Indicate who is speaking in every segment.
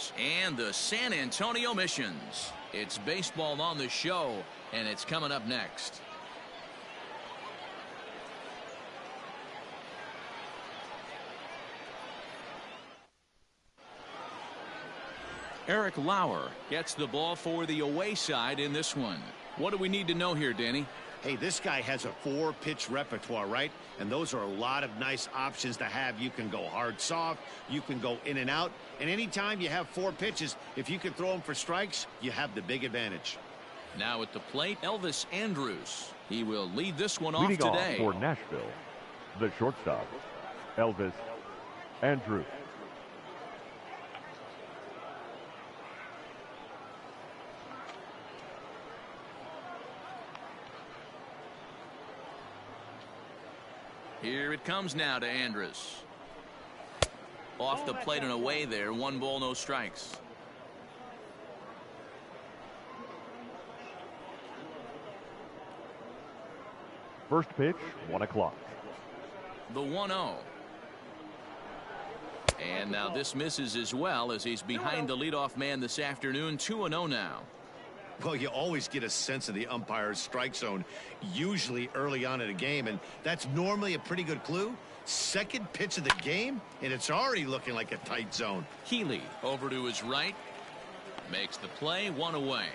Speaker 1: Dodgers and the San Antonio Missions. It's baseball on the show, and it's coming up next. Eric Lauer gets the ball for the away side in this one. What do we need to know here, Danny?
Speaker 2: Hey, this guy has a 4-pitch repertoire, right? And those are a lot of nice options to have. You can go hard, soft. You can go in and out. And anytime you have 4 pitches, if you can throw them for strikes, you have the big advantage.
Speaker 1: Now at the plate, Elvis Andrus. He will lead this one off
Speaker 3: Leading
Speaker 1: today.
Speaker 3: off for Nashville, the shortstop, Elvis Andrus.
Speaker 1: Here it comes now to Andrus. Off the plate and away there. 1 ball, no strikes.
Speaker 3: First pitch, 1 o'clock.
Speaker 1: The 1-0. And now this misses as well as he's behind the leadoff man this afternoon. 2-0 now.
Speaker 2: Well, you always get a sense of the umpire's strike zone, usually early on in a game, and that's normally a pretty good clue. Second pitch of the game, and it's already looking like a tight zone.
Speaker 1: Healy over to his right. Makes the play, 1 away.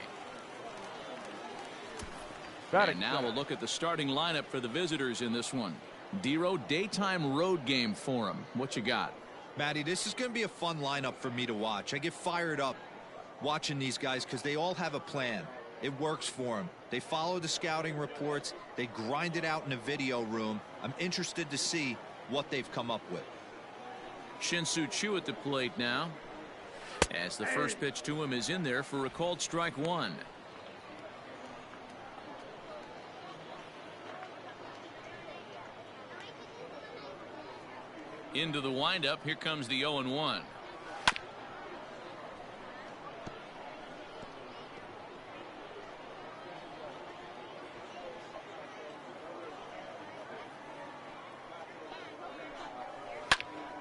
Speaker 1: And now we'll look at the starting lineup for the visitors in this one. Dero, daytime road game for him. What you got?
Speaker 4: Matty, this is going to be a fun lineup for me to watch. I get fired up watching these guys because they all have a plan. It works for them. They follow the scouting reports. They grind it out in the video room. I'm interested to see what they've come up with.
Speaker 1: Shin-Soo Choo at the plate now, as the first pitch to him is in there for a called strike 1. Into the windup. Here comes the 0-1.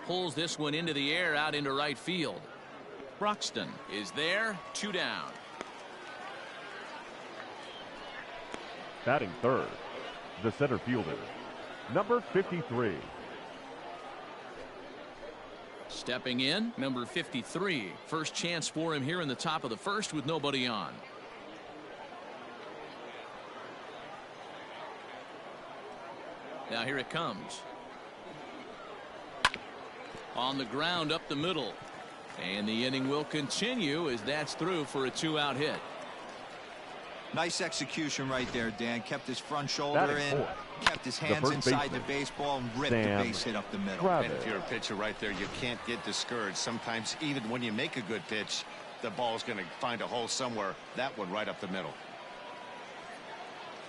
Speaker 1: Pulls this one into the air out into right field. Broxton is there. 2 down.
Speaker 3: Batting third, the center fielder, number 53.
Speaker 1: Stepping in, number 53. First chance for him here in the top of the first with nobody on. Now here it comes. On the ground up the middle. And the inning will continue as that's through for a 2-out hit.
Speaker 4: Nice execution right there, Dan. Kept his front shoulder in, kept his hands inside the baseball, and ripped the base hit up the middle.
Speaker 2: And if you're a pitcher right there, you can't get discouraged. Sometimes even when you make a good pitch, the ball's going to find a hole somewhere. That one right up the middle.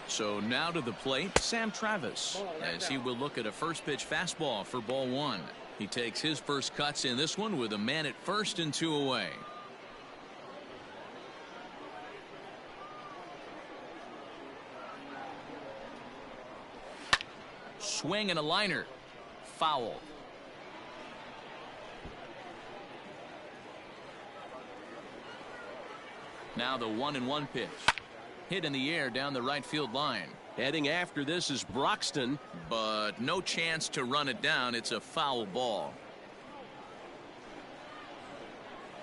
Speaker 1: So now to the plate, Sam Travis, as he will look at a first pitch fastball for ball 1. He takes his first cuts in this one with a man at first and 2 away. Swing and a liner. Foul. Now the 1-1 pitch. Hit in the air down the right field line. Heading after this is Broxton, but no chance to run it down. It's a foul ball.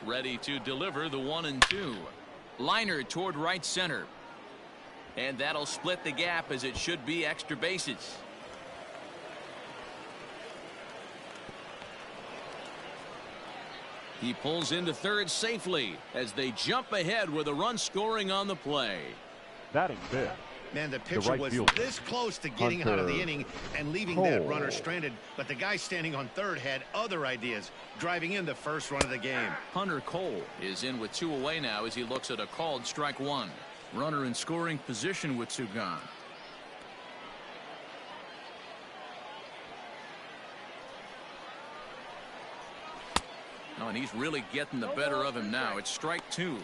Speaker 1: Ready to deliver the 1-2. Liner toward right center. And that'll split the gap as it should be extra bases. He pulls into third safely as they jump ahead with a run scoring on the play.
Speaker 3: Batting fifth.
Speaker 2: Man, the pitcher
Speaker 3: right
Speaker 2: was
Speaker 3: fielder,
Speaker 2: this close to getting out of the inning and leaving that runner stranded, but the guy standing on third had other ideas, driving in the first run of the game.
Speaker 1: Hunter Cole is in with 2 away now as he looks at a called strike 1. Runner in scoring position with 2 gone. Oh, and he's really getting the better of him now. It's strike 2.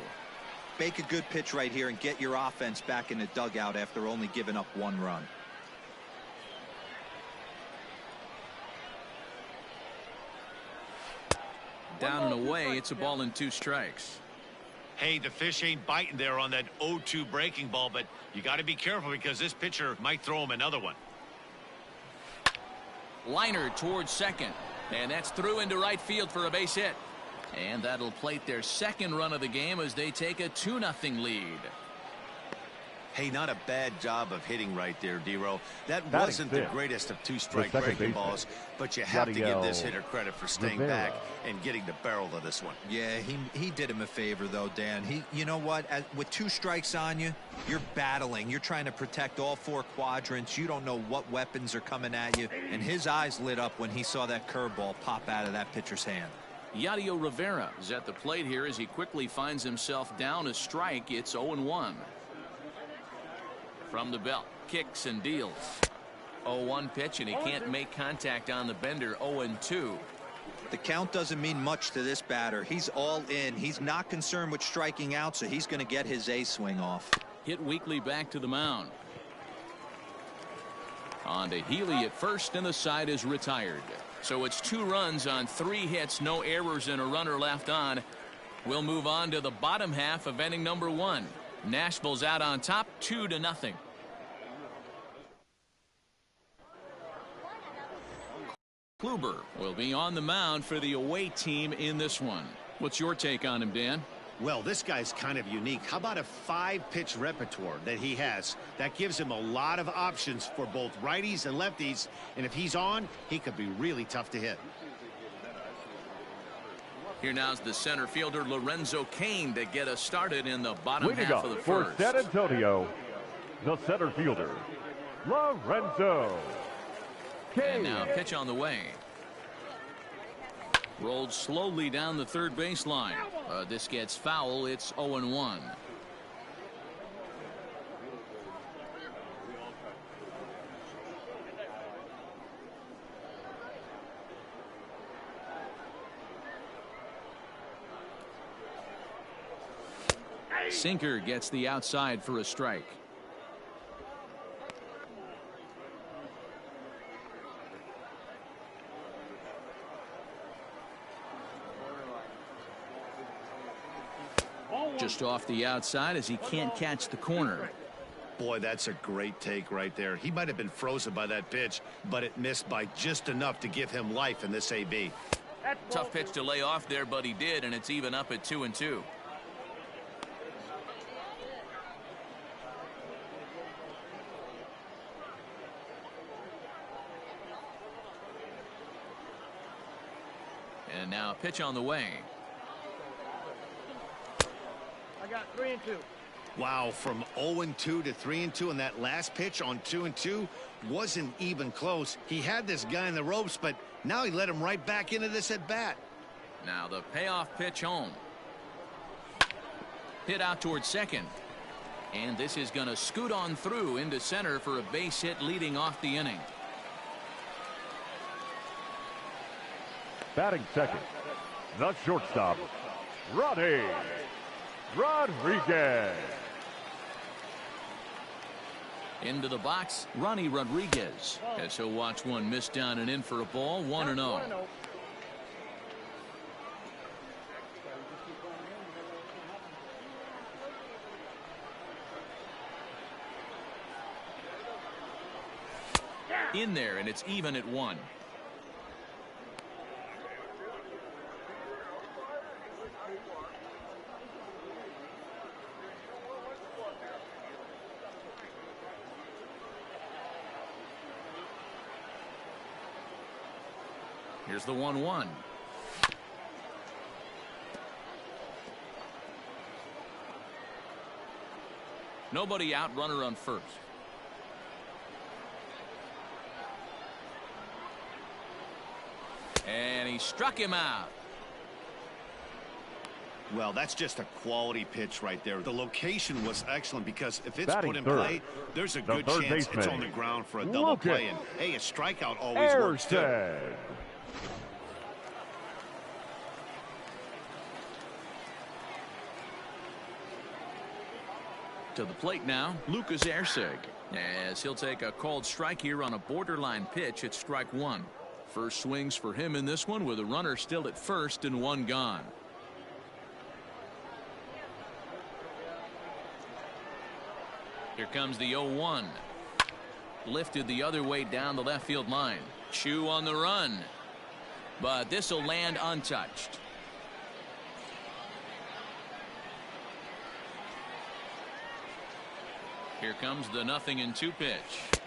Speaker 4: Make a good pitch right here and get your offense back in the dugout after only giving up 1 run.
Speaker 1: Down and away, it's a ball and 2 strikes.
Speaker 2: Hey, the fish ain't biting there on that 0-2 breaking ball, but you got to be careful because this pitcher might throw him another one.
Speaker 1: Liner towards second, and that's through into right field for a base hit. And that'll plate their second run of the game as they take a 2-0 lead.
Speaker 2: Hey, not a bad job of hitting right there, D-Row. That
Speaker 3: Batting
Speaker 2: wasn't
Speaker 3: fifth.
Speaker 2: the greatest of 2-strike
Speaker 3: The second
Speaker 2: breaking
Speaker 3: baseman.
Speaker 2: balls, but you have to give
Speaker 3: Yadiel
Speaker 2: this hitter credit for staying
Speaker 3: Rivera.
Speaker 2: back and getting the barrel of this one.
Speaker 4: Yeah, he did him a favor, though, Dan. You know what? With 2 strikes on you, you're battling. You're trying to protect all 4 quadrants. You don't know what weapons are coming at you. And his eyes lit up when he saw that curveball pop out of that pitcher's hand.
Speaker 1: Yadiel Rivera is at the plate here as he quickly finds himself down a strike. It's 0-1. From the belt, kicks and deals. 0-1 pitch, and he can't make contact on the bender. 0-2.
Speaker 4: The count doesn't mean much to this batter. He's all in. He's not concerned with striking out, so he's going to get his A swing off.
Speaker 1: Hit weakly back to the mound. On to Healy at first, and the side is retired. So it's 2 runs on 3 hits, no errors, and a runner left on. We'll move on to the bottom half of inning number 1. Nashville's out on top, 2-0. Kluber will be on the mound for the away team in this one. What's your take on him, Dan?
Speaker 2: Well, this guy's kind of unique. How about a 5-pitch repertoire that he has? That gives him a lot of options for both righties and lefties. And if he's on, he could be really tough to hit.
Speaker 1: Here now's the center fielder Lorenzo Cain to get us started in the bottom
Speaker 3: Leading
Speaker 1: half
Speaker 3: up
Speaker 1: of the
Speaker 3: for
Speaker 1: first.
Speaker 3: San Antonio, the center fielder, Lorenzo
Speaker 1: And
Speaker 3: Cain.
Speaker 1: now pitch on the way. Rolled slowly down the third baseline. This gets foul. It's 0-1. Sinker gets the outside for a strike. Just off the outside as he can't catch the corner.
Speaker 2: Boy, that's a great take right there. He might have been frozen by that pitch, but it missed by just enough to give him life in this AB.
Speaker 1: Tough pitch to lay off there, but he did, and it's even up at 2-2. And now a pitch on the way.
Speaker 5: I got 3-2.
Speaker 2: Wow, from 0-2 to 3-2, and that last pitch on 2-2 wasn't even close. He had this guy in the ropes, but now he let him right back into this at bat.
Speaker 1: Now the payoff pitch home. Hit out towards second. And this is going to scoot on through into center for a base hit leading off the inning.
Speaker 3: Batting second, the shortstop, Ronnie Rodriguez.
Speaker 1: Into the box, Ronnie Rodriguez, as he'll watch one miss down and in for a ball. 1-0. In there, and it's even at 1. Here's the 1-1. Nobody out, runner on first. And he struck him out.
Speaker 2: Well, that's just a quality pitch right there. The location was excellent because if it's
Speaker 3: Batting
Speaker 2: put in
Speaker 3: third,
Speaker 2: play, there's a
Speaker 3: the
Speaker 2: good
Speaker 3: third
Speaker 2: chance it's
Speaker 3: baseman,
Speaker 2: on the ground for a double
Speaker 3: Lucas
Speaker 2: play. And hey, a strikeout always works too.
Speaker 3: Erstad.
Speaker 1: To the plate now, Lucas Erceg, as he'll take a called strike here on a borderline pitch at strike 1. First swings for him in this one with a runner still at first and one gone. Here comes the 0-1. Lifted the other way down the left field line. Chu on the run. But this will land untouched. Here comes the 0-2 pitch.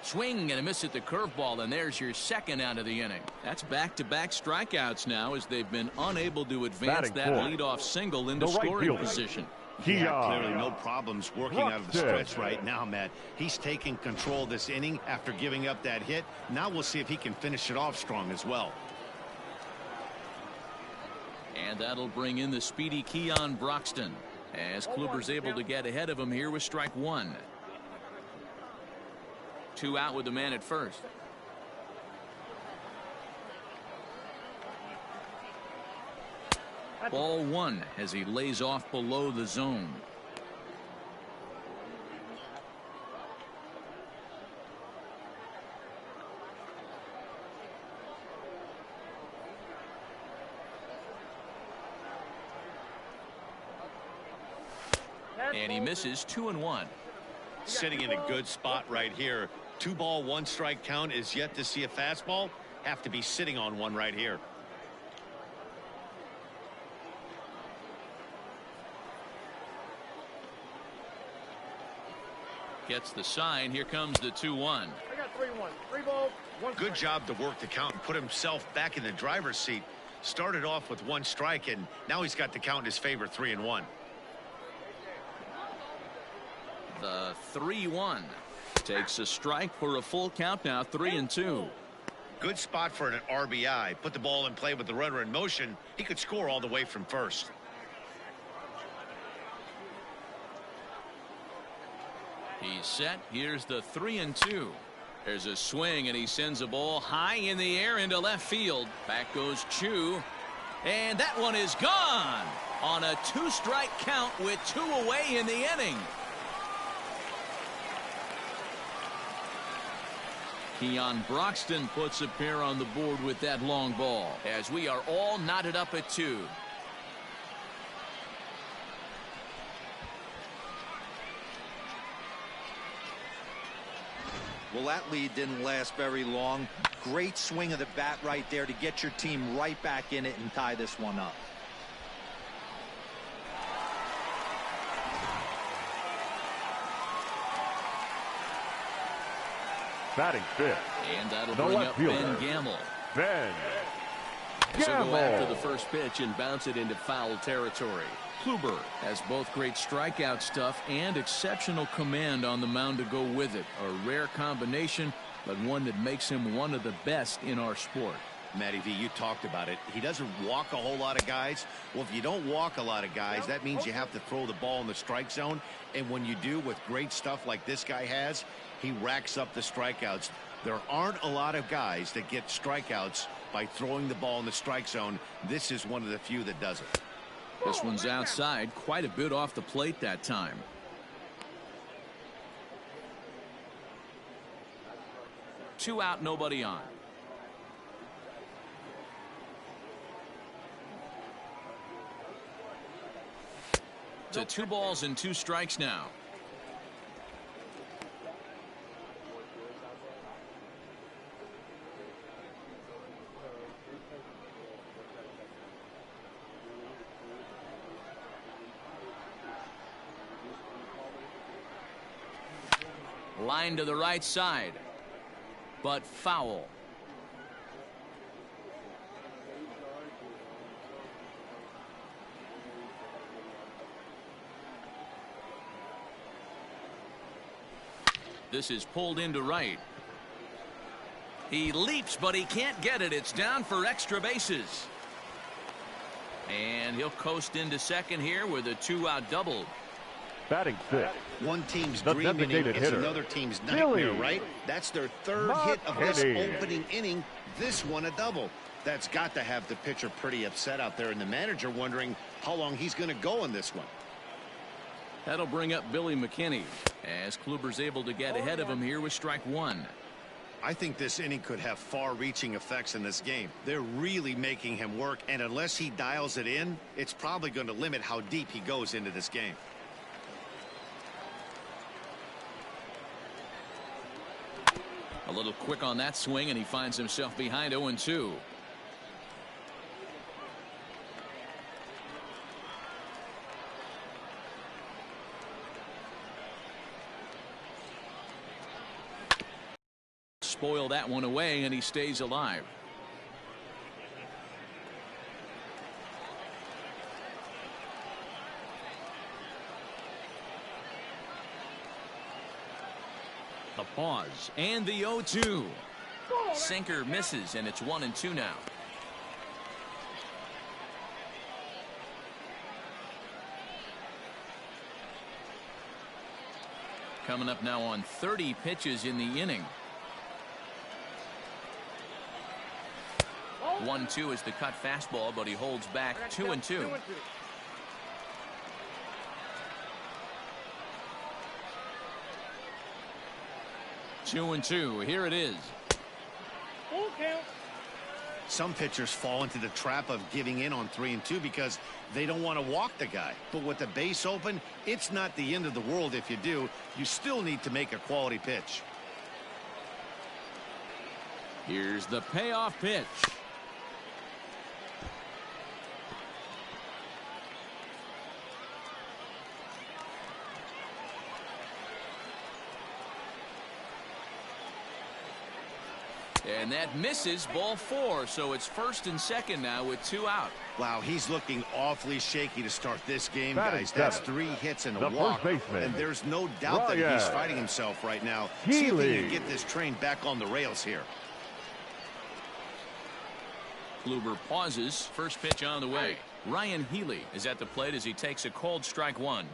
Speaker 1: Swing and a miss at the curveball, and there's your second out of the inning. That's back-to-back strikeouts now as they've been unable to advance that leadoff single into scoring position.
Speaker 2: Yeah, clearly no problems working out of the stretch right now, Matt. He's taking control this inning after giving up that hit. Now we'll see if he can finish it off strong as well.
Speaker 1: And that'll bring in the speedy Keon Broxton as Kluber's able to get ahead of him here with strike one. 2 out with the man at first. Ball one as he lays off below the zone. And he misses 2-1.
Speaker 2: Sitting in a good spot right here. 2-ball, 1-strike count is yet to see a fastball. Have to be sitting on one right here.
Speaker 1: Gets the sign. Here comes the 2-1.
Speaker 5: I got 3-1. 3 balls, 1 strike.
Speaker 2: Good job to work the count and put himself back in the driver's seat. Started off with 1 strike, and now he's got the count in his favor, 3-1.
Speaker 1: The 3-1 takes a strike for a full count now, 3-2.
Speaker 2: Good spot for an RBI. Put the ball in play with the runner in motion. He could score all the way from first.
Speaker 1: He's set. Here's the 3-2. There's a swing, and he sends a ball high in the air into left field. Back goes Chu, and that one is gone on a 2-strike count with 2 away in the inning. Keon Broxton puts a pair on the board with that long ball as we are all knotted up at 2.
Speaker 4: Well, that lead didn't last very long. Great swing of the bat right there to get your team right back in it and tie this one up.
Speaker 3: Batting fifth.
Speaker 1: And that'll bring up Ben Gamble. So go after the first pitch and bounce it into foul territory. Kluber has both great strikeout stuff and exceptional command on the mound to go with it. A rare combination, but one that makes him one of the best in our sport.
Speaker 2: Matty V, you talked about it. He doesn't walk a whole lot of guys. Well, if you don't walk a lot of guys, that means you have to throw the ball in the strike zone. And when you do with great stuff like this guy has, he racks up the strikeouts. There aren't a lot of guys that get strikeouts by throwing the ball in the strike zone. This is one of the few that does it.
Speaker 1: This one's outside, quite a bit off the plate that time. Two out, nobody on. To 2 balls and 2 strikes now. Line to the right side, but foul. This is pulled into right. He leaps, but he can't get it. It's down for extra bases. And he'll coast into second here with a 2-out double.
Speaker 3: Batting sixth.
Speaker 2: One team's dream inning is another team's nightmare, right? That's their third hit of this opening inning. This one a double. That's got to have the pitcher pretty upset out there, and the manager wondering how long he's going to go in this one.
Speaker 1: That'll bring up Billy McKinney as Kluber's able to get ahead of him here with strike one.
Speaker 2: I think this inning could have far-reaching effects in this game. They're really making him work, and unless he dials it in, it's probably going to limit how deep he goes into this game.
Speaker 1: A little quick on that swing, and he finds himself behind 0-2. Spoil that one away, and he stays alive. The pause and the 0-2. Sinker misses, and it's 1-2 now. Coming up now on 30 pitches in the inning. 1-2 is the cut fastball, but he holds back 2-2. 2-2. Here it is.
Speaker 5: Full count.
Speaker 2: Some pitchers fall into the trap of giving in on 3-2 because they don't want to walk the guy. But with the base open, it's not the end of the world if you do. You still need to make a quality pitch.
Speaker 1: Here's the payoff pitch. And that misses, ball 4, so it's first and second now with 2 out.
Speaker 2: Wow, he's looking awfully shaky to start this game,
Speaker 3: Batting
Speaker 2: guys. That's
Speaker 3: 7.
Speaker 2: 3 hits and a
Speaker 3: The
Speaker 2: walk.
Speaker 3: first baseman,
Speaker 2: And there's no doubt that
Speaker 3: Ryan
Speaker 2: he's fighting himself right now. See if he
Speaker 3: Healy.
Speaker 2: can get this train back on the rails here.
Speaker 1: Kluber pauses. First pitch on the way. Ryan Healy is at the plate as he takes a cold strike 1.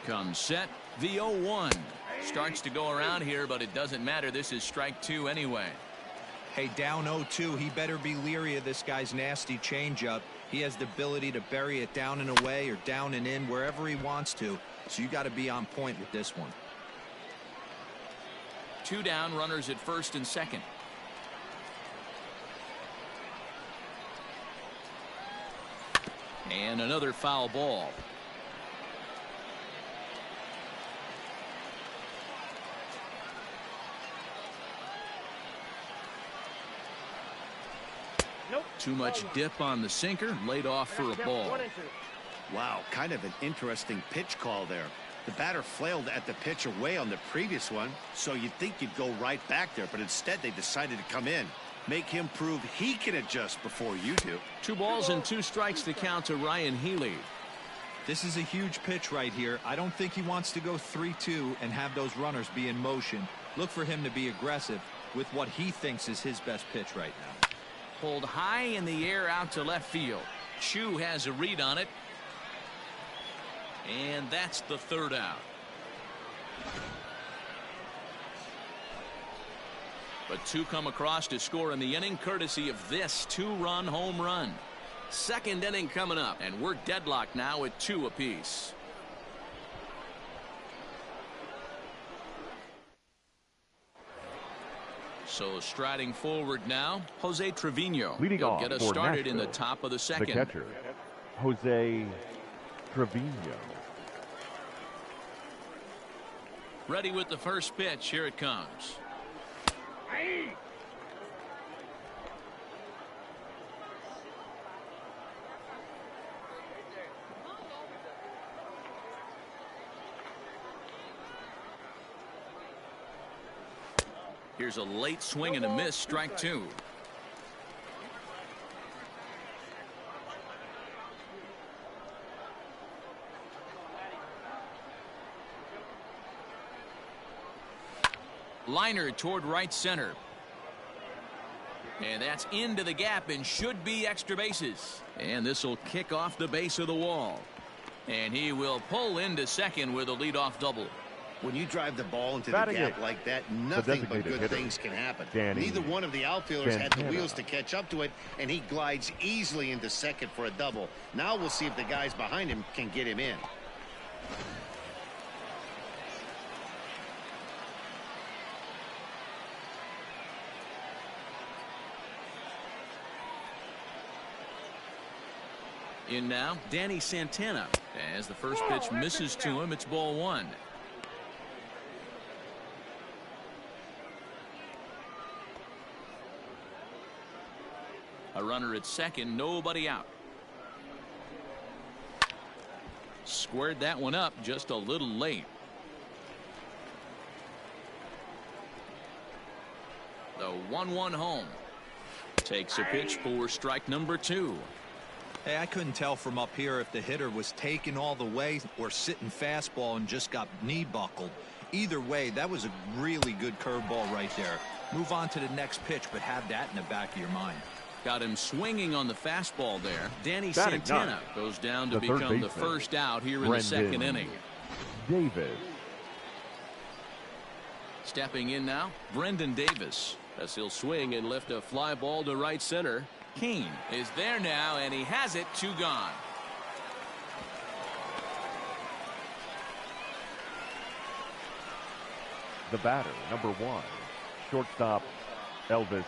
Speaker 1: Comes set. The 0-1 starts to go around here, but it doesn't matter. This is strike 2 anyway.
Speaker 4: Hey, down 0-2, he better be leery of this guy's nasty changeup. He has the ability to bury it down and away or down and in wherever he wants to. So you got to be on point with this one.
Speaker 1: 2 down, runners at first and second. And another foul ball.
Speaker 5: Nope.
Speaker 1: Too much dip on the sinker, laid off for a ball.
Speaker 5: 1-2.
Speaker 2: Wow, kind of an interesting pitch call there. The batter flailed at the pitch away on the previous one, so you'd think you'd go right back there, but instead they decided to come in. Make him prove he can adjust before you do.
Speaker 1: 2 balls and 2 strikes to count to Ryan Healy.
Speaker 4: This is a huge pitch right here. I don't think he wants to go 3-2 and have those runners be in motion. Look for him to be aggressive with what he thinks is his best pitch right now.
Speaker 1: Pulled high in the air out to left field. Chu has a read on it. And that's the 3rd out. But 2 come across to score in the inning, courtesy of this 2-run home run. Second inning coming up, and we're deadlocked now at 2 apiece. So striding forward now, Jose Trevino.
Speaker 3: Leading
Speaker 1: He'll
Speaker 3: off
Speaker 1: get us
Speaker 3: for
Speaker 1: started in the
Speaker 3: Nashville,
Speaker 1: top of the
Speaker 3: the
Speaker 1: second.
Speaker 3: catcher, Jose Trevino.
Speaker 1: Ready with the first pitch. Here it comes. Here's a late swing and a miss, strike 2. Liner toward right center. And that's into the gap and should be extra bases. And this will kick off the base of the wall. And he will pull into second with a leadoff double.
Speaker 2: When you drive the ball into the
Speaker 3: Batting
Speaker 2: gap
Speaker 3: eighth,
Speaker 2: like that, nothing but
Speaker 3: designated
Speaker 2: good
Speaker 3: hitter,
Speaker 2: things can happen.
Speaker 3: Danny
Speaker 2: Neither one of the outfielders had the
Speaker 3: Santana.
Speaker 2: wheels to catch up to it, and he glides easily into second for a double. Now we'll see if the guys behind him can get him in.
Speaker 1: In now, Danny Santana. As the first pitch misses to him, it's ball one. A runner at second, nobody out. Squared that one up just a little late. The 1-1 home. Takes a pitch for strike number 2.
Speaker 4: Hey, I couldn't tell from up here if the hitter was taking all the way or sitting fastball and just got knee buckled. Either way, that was a really good curveball right there. Move on to the next pitch, but have that in the back of your mind.
Speaker 1: Got him swinging on the fastball there. Danny
Speaker 3: Batting
Speaker 1: Santana
Speaker 3: ninth,
Speaker 1: goes down to
Speaker 3: the third
Speaker 1: become the
Speaker 3: baseman,
Speaker 1: first out here in the
Speaker 3: Brendan
Speaker 1: second inning.
Speaker 3: Davis.
Speaker 1: Stepping in now, Brendan Davis. As he'll swing and lift a fly ball to right center. Kane is there now, and he has it. 2 gone.
Speaker 3: The batter, number 1, shortstop Elvis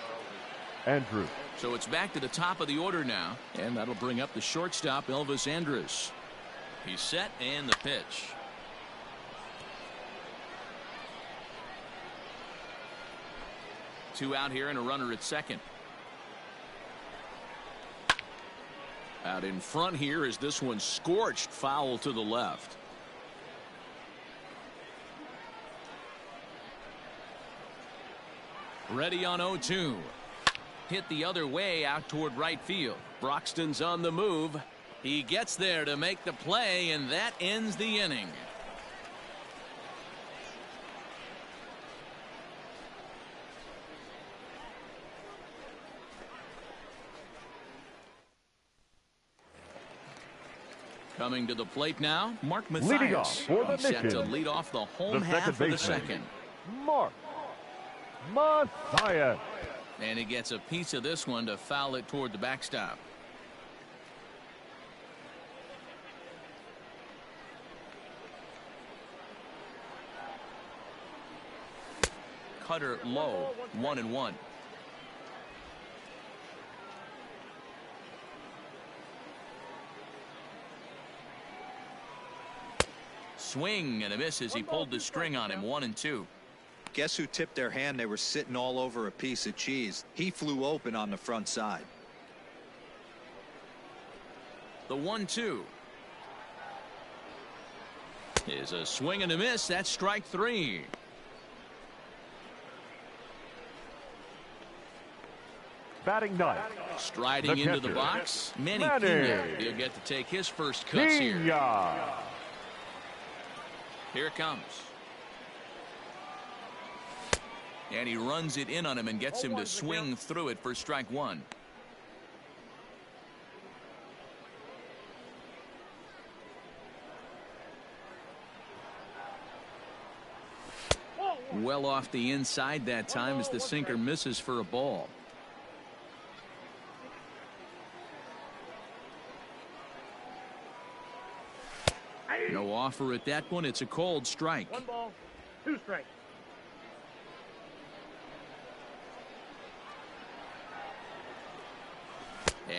Speaker 3: Andrews.
Speaker 1: So it's back to the top of the order now, and that'll bring up the shortstop Elvis Andrus. He's set, and the pitch. Two out here and a runner at second. Out in front here is this one scorched foul to the left. Ready on 0-2. Hit the other way out toward right field. Broxton's on the move. He gets there to make the play, and that ends the inning. Coming to the plate now, Mark Mathias.
Speaker 3: Leading off for the
Speaker 1: He's set to
Speaker 3: mission,
Speaker 1: lead off the home
Speaker 3: the
Speaker 1: half
Speaker 3: second
Speaker 1: of the
Speaker 3: baseman,
Speaker 1: second.
Speaker 3: Mark Mathias.
Speaker 1: And he gets a piece of this one to foul it toward the backstop. Cutter low, 1-1. Swing and a miss as he pulled the string on him. 1-2.
Speaker 4: Guess who tipped their hand? They were sitting all over a piece of cheese. He flew open on the front side.
Speaker 1: The 1-2 is a swing and a miss. That's strike 3.
Speaker 3: Batting ninth,
Speaker 1: Striding
Speaker 3: the
Speaker 1: into the
Speaker 3: catcher,
Speaker 1: box, Manny
Speaker 3: Manny
Speaker 1: Pena. He'll get to take his first cuts here.
Speaker 3: Pena.
Speaker 1: Here it comes. And he runs it in on him and gets him to swing through it for strike 1. Well off the inside that time as the sinker misses for a ball. No offer at that one. It's a cold strike.
Speaker 5: 1 ball, 2 strikes.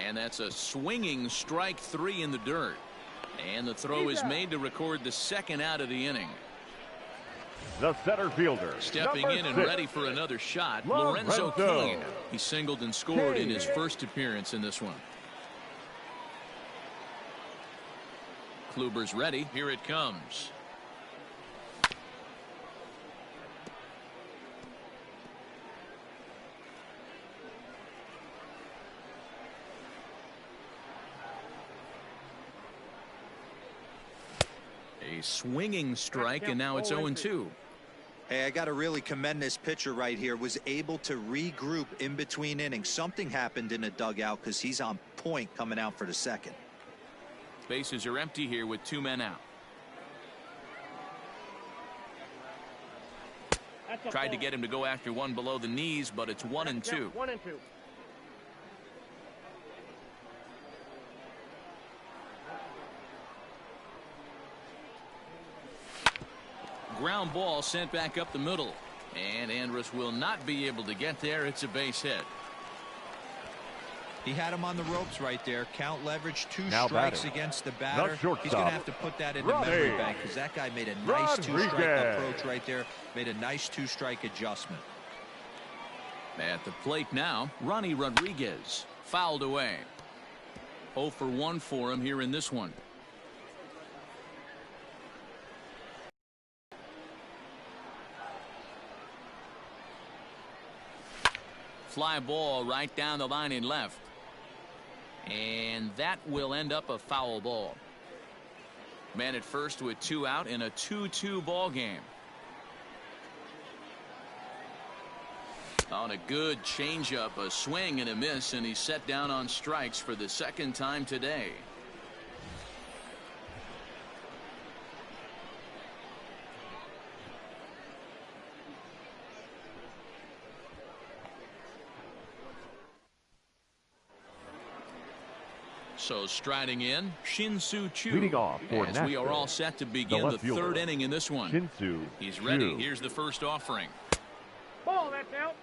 Speaker 1: And that's a swinging strike 3 in the dirt. And the throw is made to record the second out of the inning.
Speaker 3: The center fielder,
Speaker 1: Stepping
Speaker 3: number
Speaker 1: in and
Speaker 3: 6,
Speaker 1: ready for another shot,
Speaker 3: Lorenzo
Speaker 1: Lorenzo Kane. He singled and scored in his first appearance in this one. Kluber's ready. Here it comes. A swinging strike, and now it's 0-2.
Speaker 4: Hey, I got to really commend this pitcher right here. Was able to regroup in between innings. Something happened in the dugout because he's on point coming out for the second.
Speaker 1: Bases are empty here with 2 men out. Tried to get him to go after one below the knees, but it's 1-2.
Speaker 5: 1-2.
Speaker 1: Ground ball sent back up the middle. And Andrus will not be able to get there. It's a base hit.
Speaker 4: He had him on the ropes right there. Count leverage, two
Speaker 3: Now
Speaker 4: strikes
Speaker 3: batting.
Speaker 4: against the batter.
Speaker 3: The shortstop,
Speaker 4: He's going to have to put that in the
Speaker 3: Ronnie
Speaker 4: memory bank because that guy made a nice two-strike
Speaker 3: Rodriguez.
Speaker 4: approach right there. Made a nice two-strike adjustment.
Speaker 1: At the plate now, Ronnie Rodriguez. Fouled away. 0 for 1 for him here in this one. Fly ball right down the line in left. And that will end up a foul ball. Man at first with 2 out in a 2-2 ball game. On a good changeup, a swing and a miss, and he's set down on strikes for the second time today. So striding in, Shin-Soo Choo.
Speaker 3: Leading off for
Speaker 1: as we are
Speaker 3: Nashville,
Speaker 1: all set to begin the third inning in this one.
Speaker 3: Shin-Soo
Speaker 1: He's ready.
Speaker 3: Choo.
Speaker 1: Here's the first offering.
Speaker 5: Ball, that's out.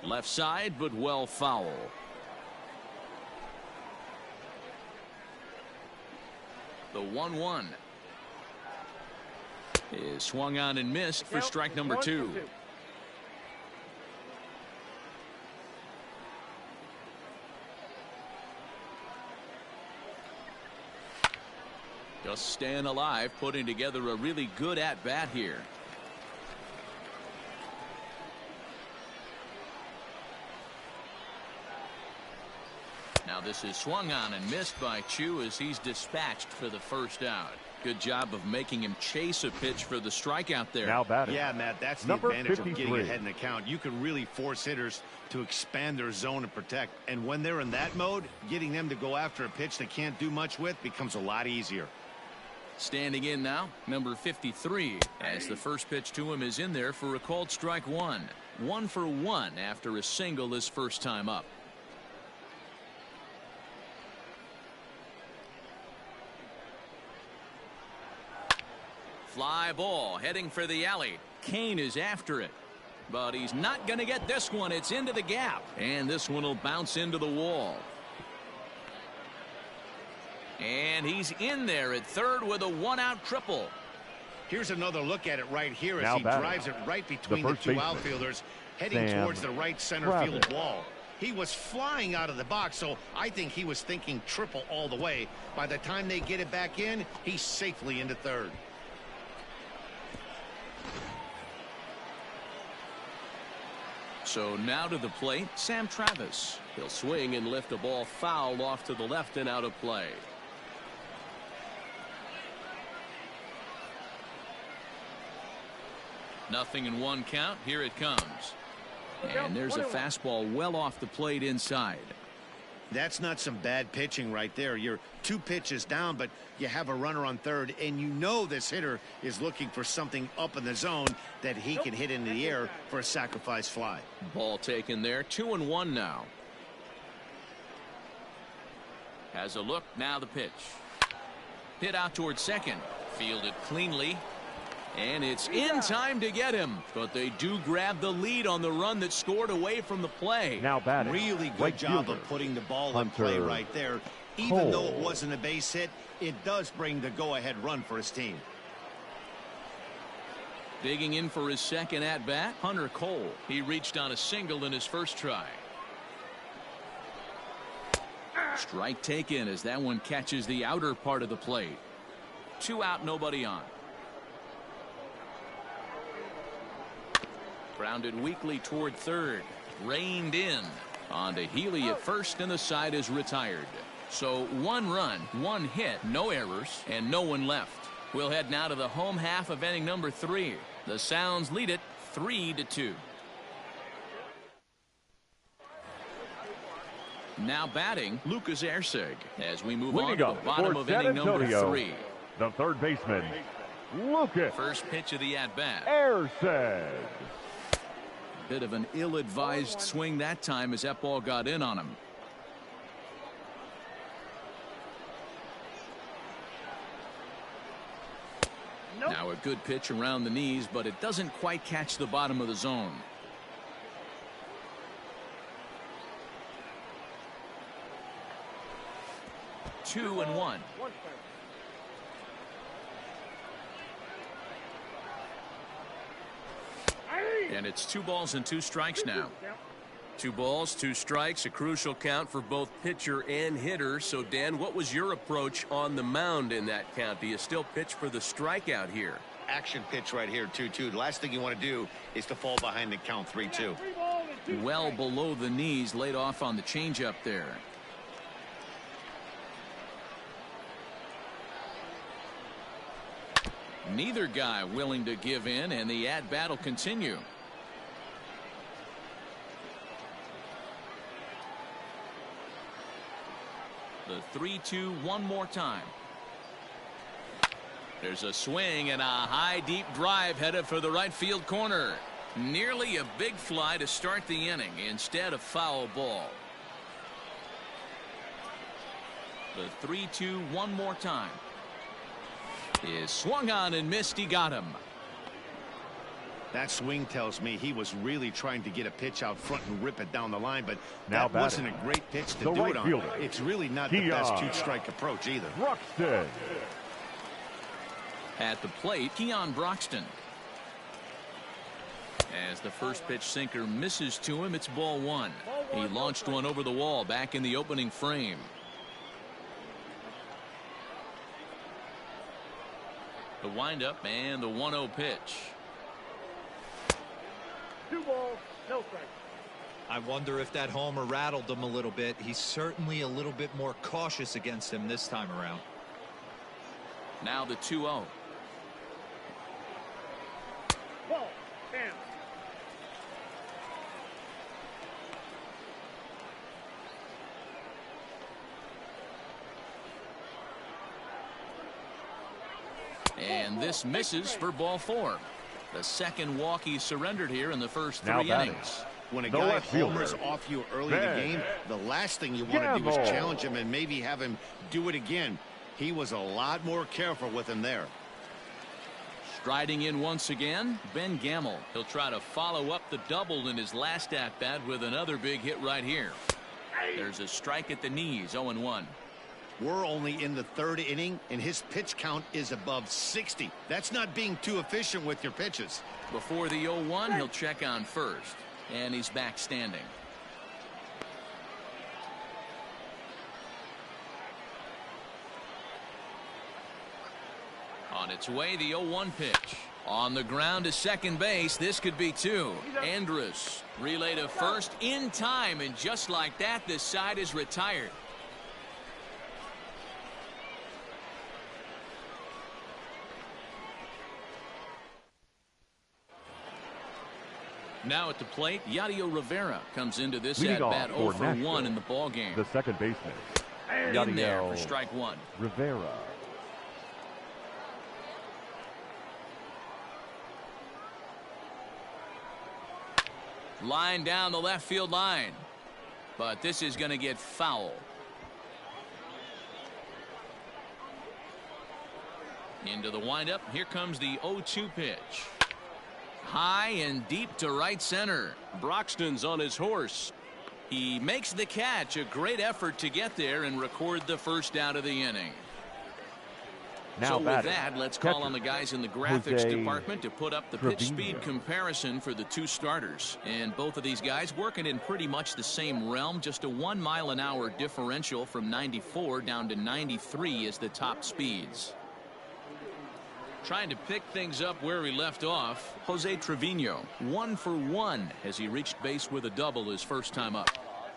Speaker 1: Left side, but well foul. The 1-1 is swung on and missed for strike number 2. Just staying alive, putting together a really good at-bat here. Now this is swung on and missed by Choo as he's dispatched for the first out. Good job of making him chase a pitch for the strikeout there.
Speaker 3: Now batting.
Speaker 2: Yeah, Matt, that's the
Speaker 3: Number
Speaker 2: advantage
Speaker 3: 53.
Speaker 2: of getting ahead in the count. You can really force hitters to expand their zone and protect. And when they're in that mode, getting them to go after a pitch they can't do much with becomes a lot easier.
Speaker 1: Standing in now, number 53, as the first pitch to him is in there for a called strike 1. 1 for 1 after a single his first time up. Fly ball heading for the alley. Kane is after it, but he's not going to get this one. It's into the gap, and this one will bounce into the wall. And he's in there at third with a 1-out triple.
Speaker 2: Here's another look at it right here as
Speaker 3: Now
Speaker 2: he
Speaker 3: batting.
Speaker 2: drives it right between
Speaker 3: The
Speaker 2: the
Speaker 3: first
Speaker 2: two
Speaker 3: baseman,
Speaker 2: outfielders, heading
Speaker 3: Sam
Speaker 2: towards the right center
Speaker 3: Travis.
Speaker 2: field wall. He was flying out of the box, so I think he was thinking triple all the way. By the time they get it back in, he's safely into third.
Speaker 1: So now to the plate, Sam Travis. He'll swing and lift a ball foul off to the left and out of play. Nothing in 1 count. Here it comes. And there's a fastball well off the plate inside.
Speaker 2: That's not some bad pitching right there. You're 2 pitches down, but you have a runner on third, and you know this hitter is looking for something up in the zone that he can hit into the air for a sacrifice fly.
Speaker 1: Ball taken there. 2-1 now. Has a look. Now the pitch. Hit out towards second. Fielded cleanly. And it's in time to get him. But they do grab the lead on the run that scored away from the play.
Speaker 3: Now batting.
Speaker 2: Really good
Speaker 3: right
Speaker 2: job
Speaker 3: fielder,
Speaker 2: of putting the ball in
Speaker 3: Hunter
Speaker 2: play right there. Even though it
Speaker 3: Cole.
Speaker 2: wasn't a base hit, it does bring the go-ahead run for his team.
Speaker 1: Digging in for his second at-bat, Hunter Cole. He reached on a single in his first try. Strike taken as that one catches the outer part of the plate. 2 out, nobody on. Grounded weakly toward third. Reined in. On to Healy at first, and the side is retired. So 1 run, 1 hit, no errors, and no one left. We'll head now to the home half of inning number 3. The Sounds lead it 3-2. Now batting, Lucas Erceg, as we move on
Speaker 3: Leading
Speaker 1: to the
Speaker 3: up
Speaker 1: bottom
Speaker 3: for
Speaker 1: of
Speaker 3: San
Speaker 1: inning number
Speaker 3: Antonio,
Speaker 1: 3.
Speaker 3: the third baseman, Lucas
Speaker 1: First pitch of the at-bat.
Speaker 3: Erceg.
Speaker 1: Bit of an ill-advised swing that time as that ball got in on him. Now a good pitch around the knees, but it doesn't quite catch the bottom of the zone. Two and one. And it's 2 balls and 2 strikes now.
Speaker 6: 2 balls, 2 strikes, a crucial count for both pitcher and hitter. So, Dan, what was your approach on the mound in that count? Do you still pitch for the strikeout here?
Speaker 2: Action pitch right here, 2-2. The last thing you want to do is to fall behind the count 3-2.
Speaker 1: Well below the knees, laid off on the changeup there. Neither guy willing to give in, and the at-bat will continue. The 3-2 one more time. There's a swing and a high deep drive headed for the right field corner. Nearly a big fly to start the inning, instead of foul ball. The 3-2 one more time. Is swung on and missed. He got him.
Speaker 2: That swing tells me he was really trying to get a pitch out front and rip it down the line, but
Speaker 3: Now
Speaker 2: that wasn't a great pitch to
Speaker 3: the
Speaker 2: do
Speaker 3: right
Speaker 2: it on.
Speaker 3: fielder,
Speaker 2: It's really not the best 2-strike approach either.
Speaker 3: Broxton.
Speaker 1: At the plate, Keon Broxton. As the first pitch sinker misses to him, it's ball 1. He launched one over the wall back in the opening frame. The windup and the 1-0 pitch.
Speaker 5: 2 balls, no strikes.
Speaker 4: I wonder if that homer rattled him a little bit. He's certainly a little bit more cautious against him this time around.
Speaker 1: Now the 2-0.
Speaker 5: Ball, 10.
Speaker 1: And this misses for ball 4. The second walk he surrendered here in the first 3
Speaker 3: batting.
Speaker 1: innings.
Speaker 2: When a
Speaker 3: The
Speaker 2: guy
Speaker 3: left fielder,
Speaker 2: homers off you early in the
Speaker 3: Ben
Speaker 2: game, the last thing you want to do is
Speaker 3: Gamble.
Speaker 2: challenge him and maybe have him do it again. He was a lot more careful with him there.
Speaker 1: Striding in once again, Ben Gamble. He'll try to follow up the double in his last at-bat with another big hit right here. There's a strike at the knees, 0-1.
Speaker 2: We're only in the 3rd inning, and his pitch count is above 60. That's not being too efficient with your pitches.
Speaker 1: Before the 0-1, he'll check on first. And he's back standing. On its way, the 0-1 pitch. On the ground to second base. This could be 2. Andrus relay to first in time, and just like that, this side is retired. Now at the plate, Yadier Rivera comes into this
Speaker 3: Leading
Speaker 1: at-bat
Speaker 3: off
Speaker 1: 0
Speaker 3: for
Speaker 1: for
Speaker 3: Nashville,
Speaker 1: 1 in the ball game.
Speaker 3: the second baseman,
Speaker 1: In there for
Speaker 3: Yadier
Speaker 1: strike 1.
Speaker 3: Rivera.
Speaker 1: Line down the left field line. But this is going to get foul. Into the windup. Here comes the 0-2 pitch. High and deep to right center. Broxton's on his horse. He makes the catch. A great effort to get there and record the first out of the inning.
Speaker 3: Now
Speaker 1: So with
Speaker 3: batting,
Speaker 1: that, let's call
Speaker 3: catcher,
Speaker 1: on the guys in the graphics
Speaker 3: Jose
Speaker 1: department to put up the pitch
Speaker 3: Trevino.
Speaker 1: speed comparison for the 2 starters. And both of these guys working in pretty much the same realm. Just a 1 mile an hour differential from 94 down to 93 is the top speeds. Trying to pick things up where he left off, Jose Trevino, 1 for 1 as he reached base with a double his first time up.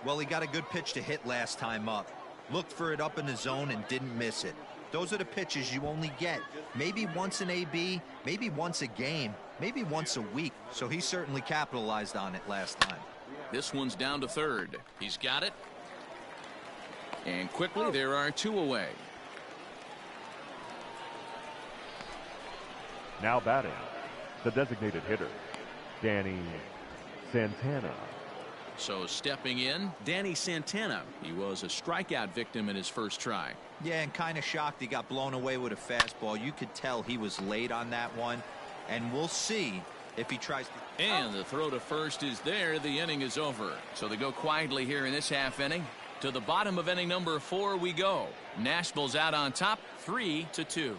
Speaker 4: Well, he got a good pitch to hit last time up. Looked for it up in the zone and didn't miss it. Those are the pitches you only get maybe once an AB, maybe once a game, maybe once a week. So he certainly capitalized on it last time.
Speaker 1: This one's down to third. He's got it. And quickly, there are 2 away.
Speaker 3: Now batting, the designated hitter, Danny Santana.
Speaker 1: So stepping in, Danny Santana. He was a strikeout victim in his first try.
Speaker 4: Yeah, and kind of shocked he got blown away with a fastball. You could tell he was late on that one, and we'll see if he tries to.
Speaker 1: And the throw to first is there. The inning is over. So they go quietly here in this half inning. To the bottom of inning number 4 we go. Nashville's out on top, 3-2.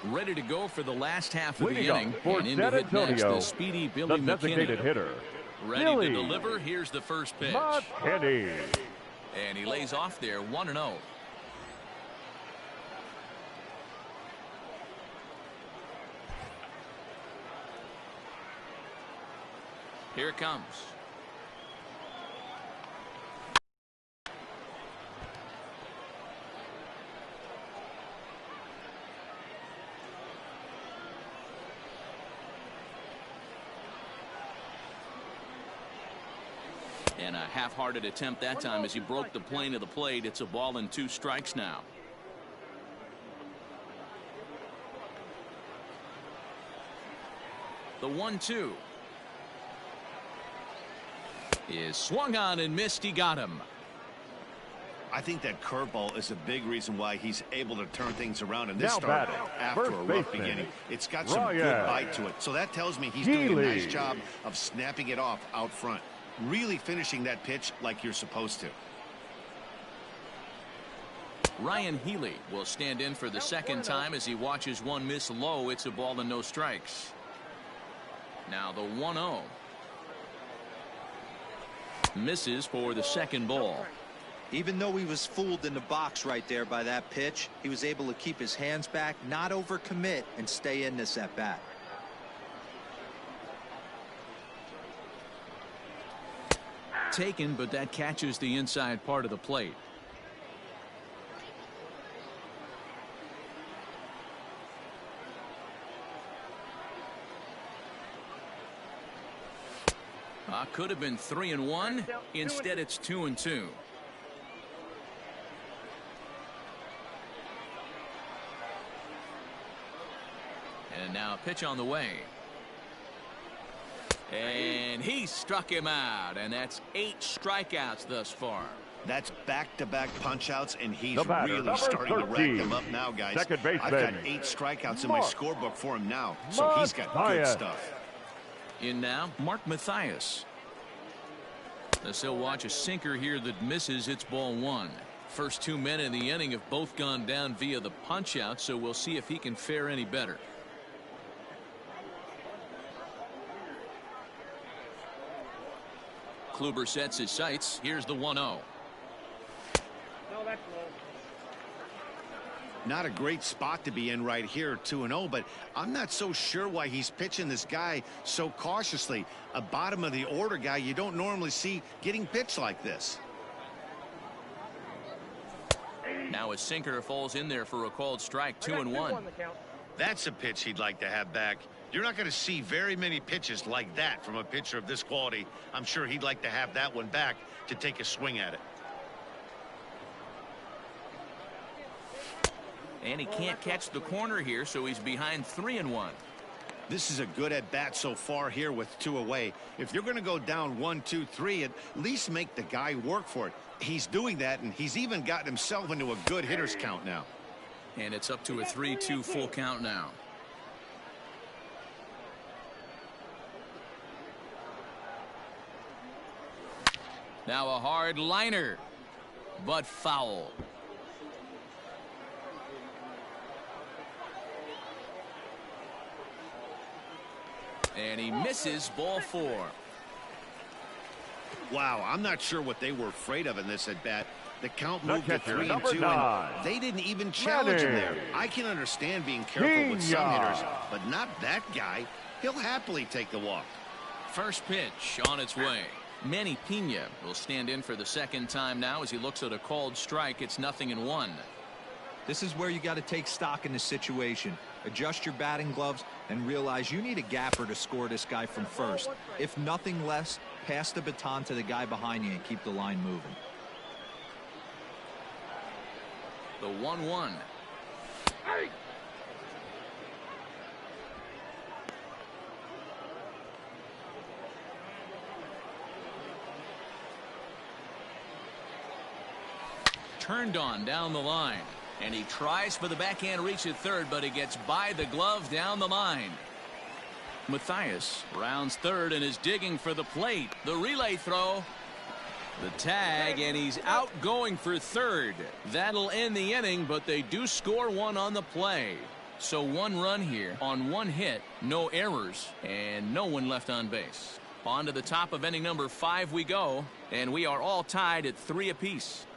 Speaker 1: Ready to go for the last half of the inning.
Speaker 3: For
Speaker 1: And in to hit next, the speedy Billy
Speaker 3: the designated
Speaker 1: McKinney.
Speaker 3: hitter,
Speaker 1: Ready
Speaker 3: Billy
Speaker 1: to deliver. Here's the first pitch.
Speaker 3: McKinney.
Speaker 1: And he lays off there, 1-0. Here it comes. And a half-hearted attempt that time as he broke the plane of the plate. It's a ball and 2 strikes now. The 1-2 is swung on and missed. He got him.
Speaker 2: I think that curveball is a big reason why he's able to turn things around in this
Speaker 3: Now
Speaker 2: start
Speaker 3: batting,
Speaker 2: after
Speaker 3: first
Speaker 2: a rough
Speaker 3: baseman,
Speaker 2: beginning. It's got some
Speaker 3: Ryan
Speaker 2: good bite to it. So that tells me he's doing a nice
Speaker 3: Healy.
Speaker 2: job of snapping it off out front. Really finishing that pitch like you're supposed to.
Speaker 1: Ryan Healy will stand in for the second time as he watches one miss low. It's a ball and no strikes. Now the 1-0. Misses for the second ball.
Speaker 4: Even though he was fooled in the box right there by that pitch, he was able to keep his hands back, not overcommit, and stay in this at bat.
Speaker 1: Taken, but that catches the inside part of the plate. Could have been 3-1. Instead, it's 2-2. And now a pitch on the way. And he struck him out, and that's 8 strikeouts thus far.
Speaker 2: That's back-to-back punch-outs, and he's
Speaker 3: The batter,
Speaker 2: really
Speaker 3: number
Speaker 2: starting to
Speaker 3: 13,
Speaker 2: rack them up now, guys.
Speaker 3: second baseman,
Speaker 2: I've got 8 strikeouts in my
Speaker 3: Mark
Speaker 2: scorebook for him now, so he's got good
Speaker 3: Mathias.
Speaker 2: stuff.
Speaker 1: In now, Mark Mathias. As he'll watch a sinker here that misses. It's ball 1. First 2 men in the inning have both gone down via the punch-out, so we'll see if he can fare any better. Kluber sets his sights. Here's the 1-0.
Speaker 5: No, that's low.
Speaker 2: Not a great spot to be in right here, 2-0, but I'm not so sure why he's pitching this guy so cautiously. A bottom of the order guy you don't normally see getting pitched like this.
Speaker 1: Now a sinker falls in there for a called strike. 2-1.
Speaker 2: That's a pitch he'd like to have back. You're not going to see very many pitches like that from a pitcher of this quality. I'm sure he'd like to have that one back to take a swing at it.
Speaker 1: And he can't catch the corner here, so he's behind 3-1.
Speaker 2: This is a good at bat so far here with 2 away. If you're going to go down 1, 2, 3, at least make the guy work for it. He's doing that, and he's even gotten himself into a good hitter's count now.
Speaker 1: And it's up to a 3-2 full count now. Now a hard liner, but foul. And he misses. Ball 4.
Speaker 2: Wow, I'm not sure what they were afraid of in this at bat. The count
Speaker 3: The
Speaker 2: moved to
Speaker 3: catcher,
Speaker 2: 3-2,
Speaker 3: number 9.
Speaker 2: and they didn't even challenge him there.
Speaker 3: Manny.
Speaker 2: I can understand being careful with some
Speaker 3: Pena.
Speaker 2: hitters, but not that guy. He'll happily take the walk.
Speaker 1: First pitch on its way. Manny Pena will stand in for the second time now as he looks at a called strike. It's 0-1.
Speaker 4: This is where you got to take stock in the situation. Adjust your batting gloves and realize you need a gapper to score this guy from first. If nothing less, Pass the baton to the guy behind you and keep the line moving.
Speaker 1: The 1-1.
Speaker 5: Hey!
Speaker 1: Turned on down the line. And he tries for the backhand reach at third, but he gets by the glove down the line. Matthias rounds third and is digging for the plate. The relay throw. The tag, and he's out going for third. That'll end the inning, but they do score one on the play. So 1 run here on 1 hit, no errors, and no one left on base. On to the top of inning number 5 we go, and we are all tied at 3 apiece.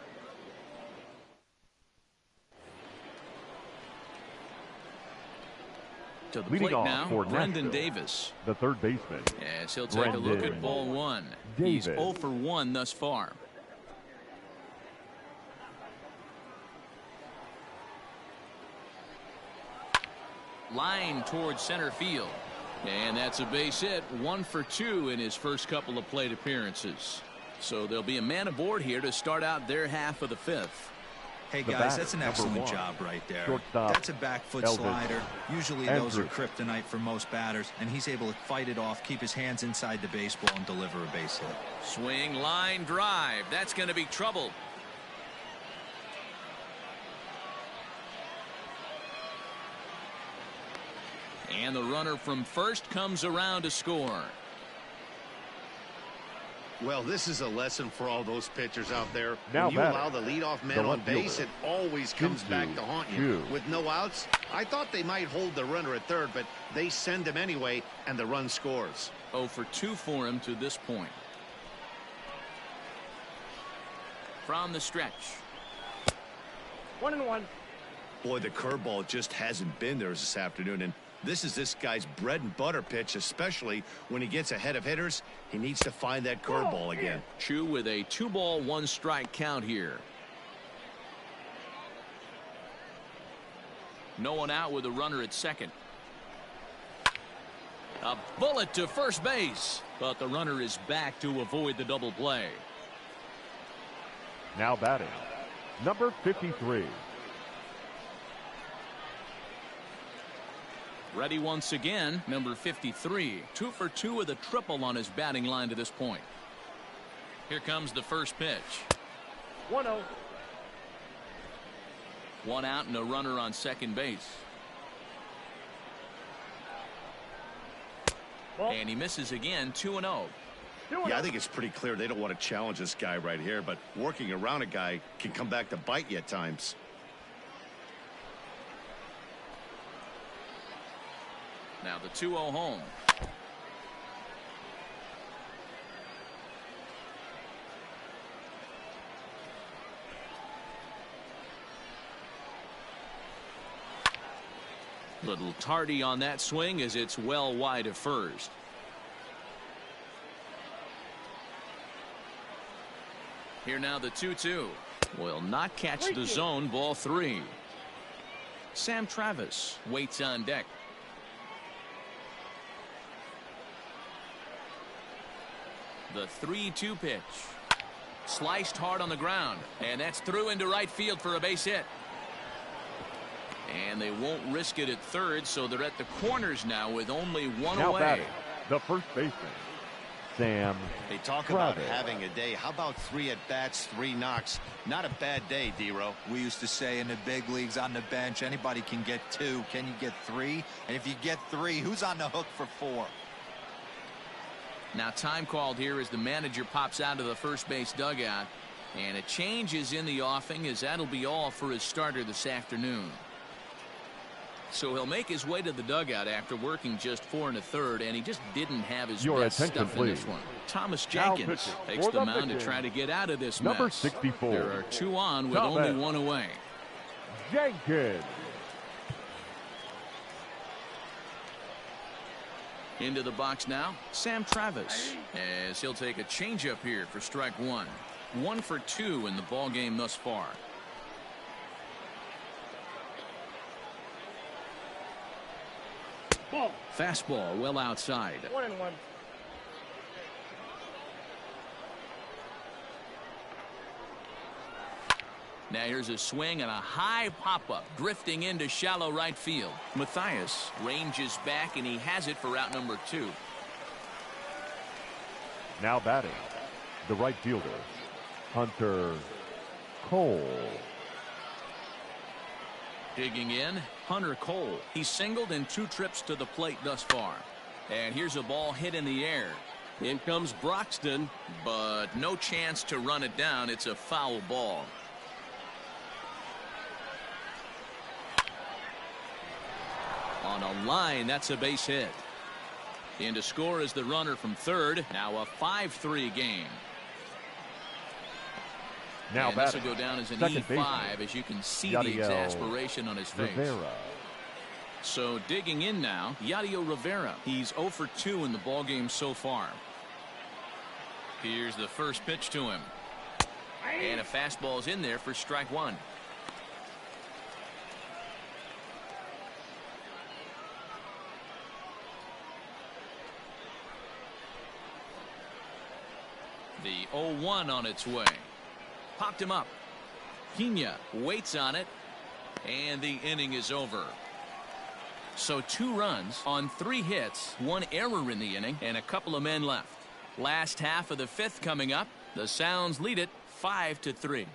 Speaker 1: To the
Speaker 3: Leading
Speaker 1: plate
Speaker 3: off
Speaker 1: now,
Speaker 3: for
Speaker 1: Brendan
Speaker 3: Nashville,
Speaker 1: Davis.
Speaker 3: the third baseman.
Speaker 1: As he'll take a look at ball 1. He's
Speaker 3: Davis.
Speaker 1: 0 for 1 thus far. Line towards center field. And that's a base hit. 1 for 2 in his first couple of plate appearances. So there'll be a man aboard here to start out their half of the 5th.
Speaker 4: Hey,
Speaker 3: The
Speaker 4: guys,
Speaker 3: batter,
Speaker 4: that's an
Speaker 3: number
Speaker 4: excellent
Speaker 3: 1,
Speaker 4: job right there.
Speaker 3: shortstop,
Speaker 4: That's a back foot
Speaker 3: Elvis
Speaker 4: slider. Usually those are
Speaker 3: Andrews.
Speaker 4: kryptonite for most batters, and he's able to fight it off, keep his hands inside the baseball, and deliver a base hit.
Speaker 1: Swing, line, drive. That's going to be trouble. And the runner from first comes around to score.
Speaker 2: Well, this is a lesson for all those pitchers out there.
Speaker 3: Now
Speaker 2: when you
Speaker 3: batting,
Speaker 2: allow the leadoff man
Speaker 3: the
Speaker 2: on
Speaker 3: left
Speaker 2: base,
Speaker 3: fielder,
Speaker 2: it always comes back to haunt you.
Speaker 3: Chu.
Speaker 2: With no outs, I thought they might hold the runner at third, but they send him anyway, and the run scores.
Speaker 1: 0 for 2 for him to this point. From the stretch.
Speaker 5: 1-1.
Speaker 2: Boy, the curveball just hasn't been there this afternoon, and this is this guy's bread and butter pitch, especially when he gets ahead of hitters. He needs to find that curveball again.
Speaker 1: Chu with a 2-ball 1-strike count here. No one out with a runner at second. A bullet to first base, but the runner is back to avoid the double play.
Speaker 3: Now batting, number 53.
Speaker 1: Ready once again, number 53. 2 for 2 with a triple on his batting line to this point. Here comes the first pitch.
Speaker 5: 1-0.
Speaker 1: 1 out and a runner on second base.
Speaker 5: Ball.
Speaker 1: And he misses again. 2-0.
Speaker 2: Yeah, I think it's pretty clear they don't want to challenge this guy right here, but working around a guy can come back to bite you at times.
Speaker 1: Now the 2-0 home. Little tardy on that swing as it's well wide of first. Here now the 2-2. Will not catch the zone. Ball 3. Sam Travis waits on deck. The 3-2 pitch. Sliced hard on the ground, and that's through into right field for a base hit. And they won't risk it at third, so they're at the corners now with only 1
Speaker 3: Now
Speaker 1: away.
Speaker 3: batting, the first baseman, Sam
Speaker 2: They talk
Speaker 3: Travis.
Speaker 2: about having a day. How about 3 at-bats, 3 knocks? Not a bad day, D-Row.
Speaker 4: We used to say in the big leagues on the bench, anybody can get 2. Can you get 3? And if you get 3, who's on the hook for 4?
Speaker 1: Now time called here as the manager pops out of the first base dugout, and a change is in the offing as that'll be all for his starter this afternoon. So he'll make his way to the dugout after working just 4 1/3, and he just didn't have his
Speaker 3: Your
Speaker 1: best
Speaker 3: attention,
Speaker 1: stuff in this
Speaker 3: please.
Speaker 1: one. Thomas
Speaker 3: Now
Speaker 1: Jenkins
Speaker 3: pitching
Speaker 1: takes
Speaker 3: for
Speaker 1: the
Speaker 3: the
Speaker 1: mound to
Speaker 3: pitching,
Speaker 1: try to get out of this
Speaker 3: number
Speaker 1: mess.
Speaker 3: 64.
Speaker 1: There are 2 on with
Speaker 3: Thomas
Speaker 1: only 1 away.
Speaker 3: Jenkins.
Speaker 1: Into the box now, Sam Travis, as he'll take a changeup here for strike 1. 1 for 2 in the ball game thus far.
Speaker 5: Ball.
Speaker 1: Fastball well outside.
Speaker 5: 1-1.
Speaker 1: Now here's a swing and a high pop-up drifting into shallow right field. Matthias ranges back and he has it for out number 2.
Speaker 3: Now batting, the right fielder, Hunter Cole.
Speaker 1: Digging in, Hunter Cole. He's singled in 2 trips to the plate thus far. And here's a ball hit in the air.
Speaker 6: In comes Broxton.
Speaker 1: But no chance to run it down. It's a foul ball. On a line, that's a base hit. In to score is the runner from third. Now a 5-3 game.
Speaker 3: Now
Speaker 1: and this
Speaker 3: batting,
Speaker 1: will go down as an
Speaker 3: second
Speaker 1: E5
Speaker 3: baseman,
Speaker 1: as you can see
Speaker 3: Yadiel
Speaker 1: the exasperation on his face.
Speaker 3: Rivera.
Speaker 1: So digging in now, Yadiel Rivera. He's 0 for 2 in the ballgame so far. Here's the first pitch to him. And a fastball's in there for strike 1. The 0-1 on its way. Popped him up. Pena waits on it. And the inning is over. So 2 runs on 3 hits, 1 error in the inning, and a couple of men left. Last half of the 5th coming up. The Sounds lead it 5-3.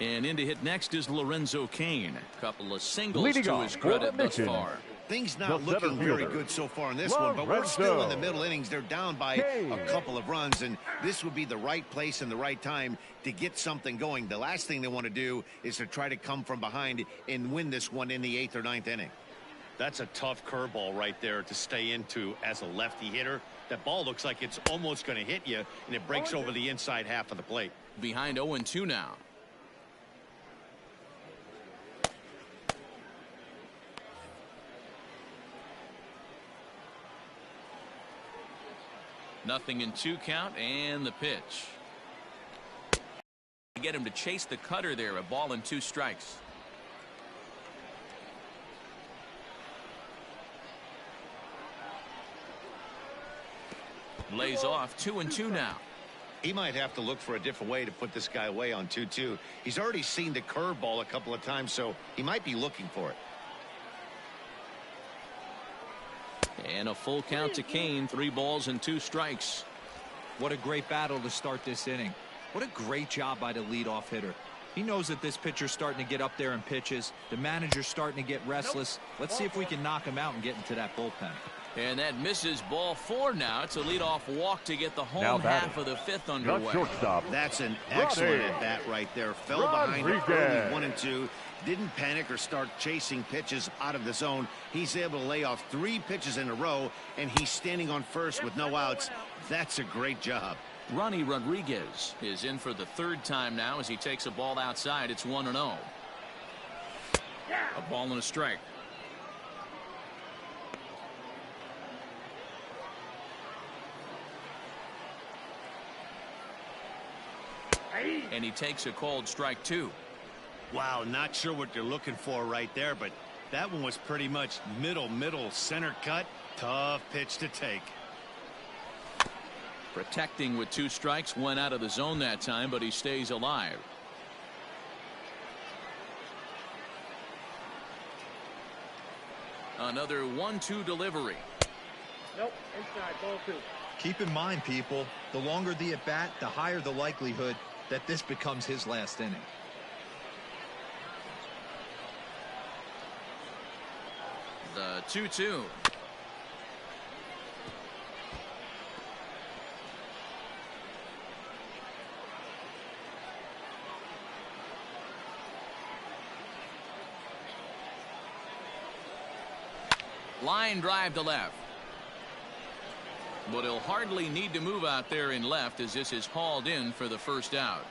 Speaker 1: And in to hit next is Lorenzo Cain. Couple of singles
Speaker 3: Leading
Speaker 1: to
Speaker 3: off
Speaker 1: his credit
Speaker 3: for
Speaker 1: thus
Speaker 3: Mission.
Speaker 1: far.
Speaker 2: Things
Speaker 3: The
Speaker 2: not
Speaker 3: center
Speaker 2: looking very
Speaker 3: fielder,
Speaker 2: good so far in this one, but we're
Speaker 3: Lorenzo
Speaker 2: still in the middle innings. They're down by
Speaker 3: Cain.
Speaker 2: a couple of runs, and this would be the right place and the right time to get something going. The last thing they want to do is to try to come from behind and win this one in the 8th or 9th inning.
Speaker 7: That's a tough curveball right there to stay into as a lefty hitter. That ball looks like it's almost going to hit you, and it breaks over the inside half of the plate.
Speaker 1: Behind 0-2 now. Nothing in 2 count, and the pitch. Get him to chase the cutter there. A ball and 2 strikes. Lays off 2-2 now.
Speaker 2: He might have to look for a different way to put this guy away on 2-2. He's already seen the curveball a couple of times, so he might be looking for it.
Speaker 1: And a full count to Cain. 3 balls and 2 strikes.
Speaker 4: What a great battle to start this inning. What a great job by the leadoff hitter. He knows that this pitcher's starting to get up there in pitches. The manager's starting to get restless. Let's see if we can knock him out and get into that bullpen.
Speaker 1: And that misses ball 4 now. It's a leadoff walk to get the
Speaker 3: Now
Speaker 1: home
Speaker 3: batting,
Speaker 1: half of the 5th
Speaker 3: the
Speaker 1: underway.
Speaker 3: shortstop,
Speaker 2: That's an excellent
Speaker 3: Roddy.
Speaker 2: at bat right there. Fell behind
Speaker 3: Rodriguez.
Speaker 2: early 1 and 2. Didn't panic or start chasing pitches out of the zone. He's able to lay off 3 pitches in a row, and he's standing on first with no outs. That's a great job.
Speaker 1: Ronnie Rodriguez is in for the 3rd time now as he takes a ball outside. It's 1-0. A ball and a strike. And he takes a called strike 2.
Speaker 2: Wow, not sure what you're looking for right there, but that one was pretty much middle center cut. Tough pitch to take.
Speaker 1: Protecting with 2 strikes. Went out of the zone that time, but he stays alive. Another 1-2 delivery.
Speaker 5: Nope, inside, ball 2.
Speaker 4: Keep in mind, people, the longer the at bat, the higher the likelihood that this becomes his last inning.
Speaker 1: The 2-2. Line drive to left. But he'll hardly need to move out there in left as this is hauled in for the first out.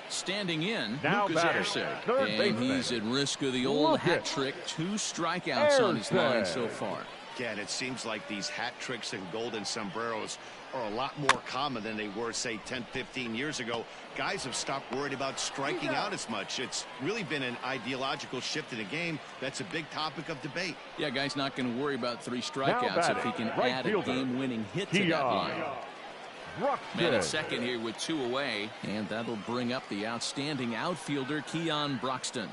Speaker 1: Standing in,
Speaker 3: Now
Speaker 1: Lucas
Speaker 3: batting,
Speaker 1: Erceg.
Speaker 3: third
Speaker 1: And
Speaker 3: baseman,
Speaker 1: he's at risk of the old
Speaker 3: Lucas
Speaker 1: hat trick. 2 strikeouts on his line so
Speaker 3: Erceg.
Speaker 1: far.
Speaker 2: Again, it seems like these hat tricks and golden sombreros are a lot more common than they were, say, 10, 15 years ago. Guys have stopped worried about striking out as much. It's really been an ideological shift in the game. That's a big topic of debate.
Speaker 1: Yeah, guy's not going to worry about 3 strikeouts if he
Speaker 3: batting,
Speaker 1: can
Speaker 3: right
Speaker 1: add a
Speaker 3: fielder,
Speaker 1: game-winning hit to that line. Man at second here with 2 away, and that'll bring up the outstanding outfielder Keon Broxton.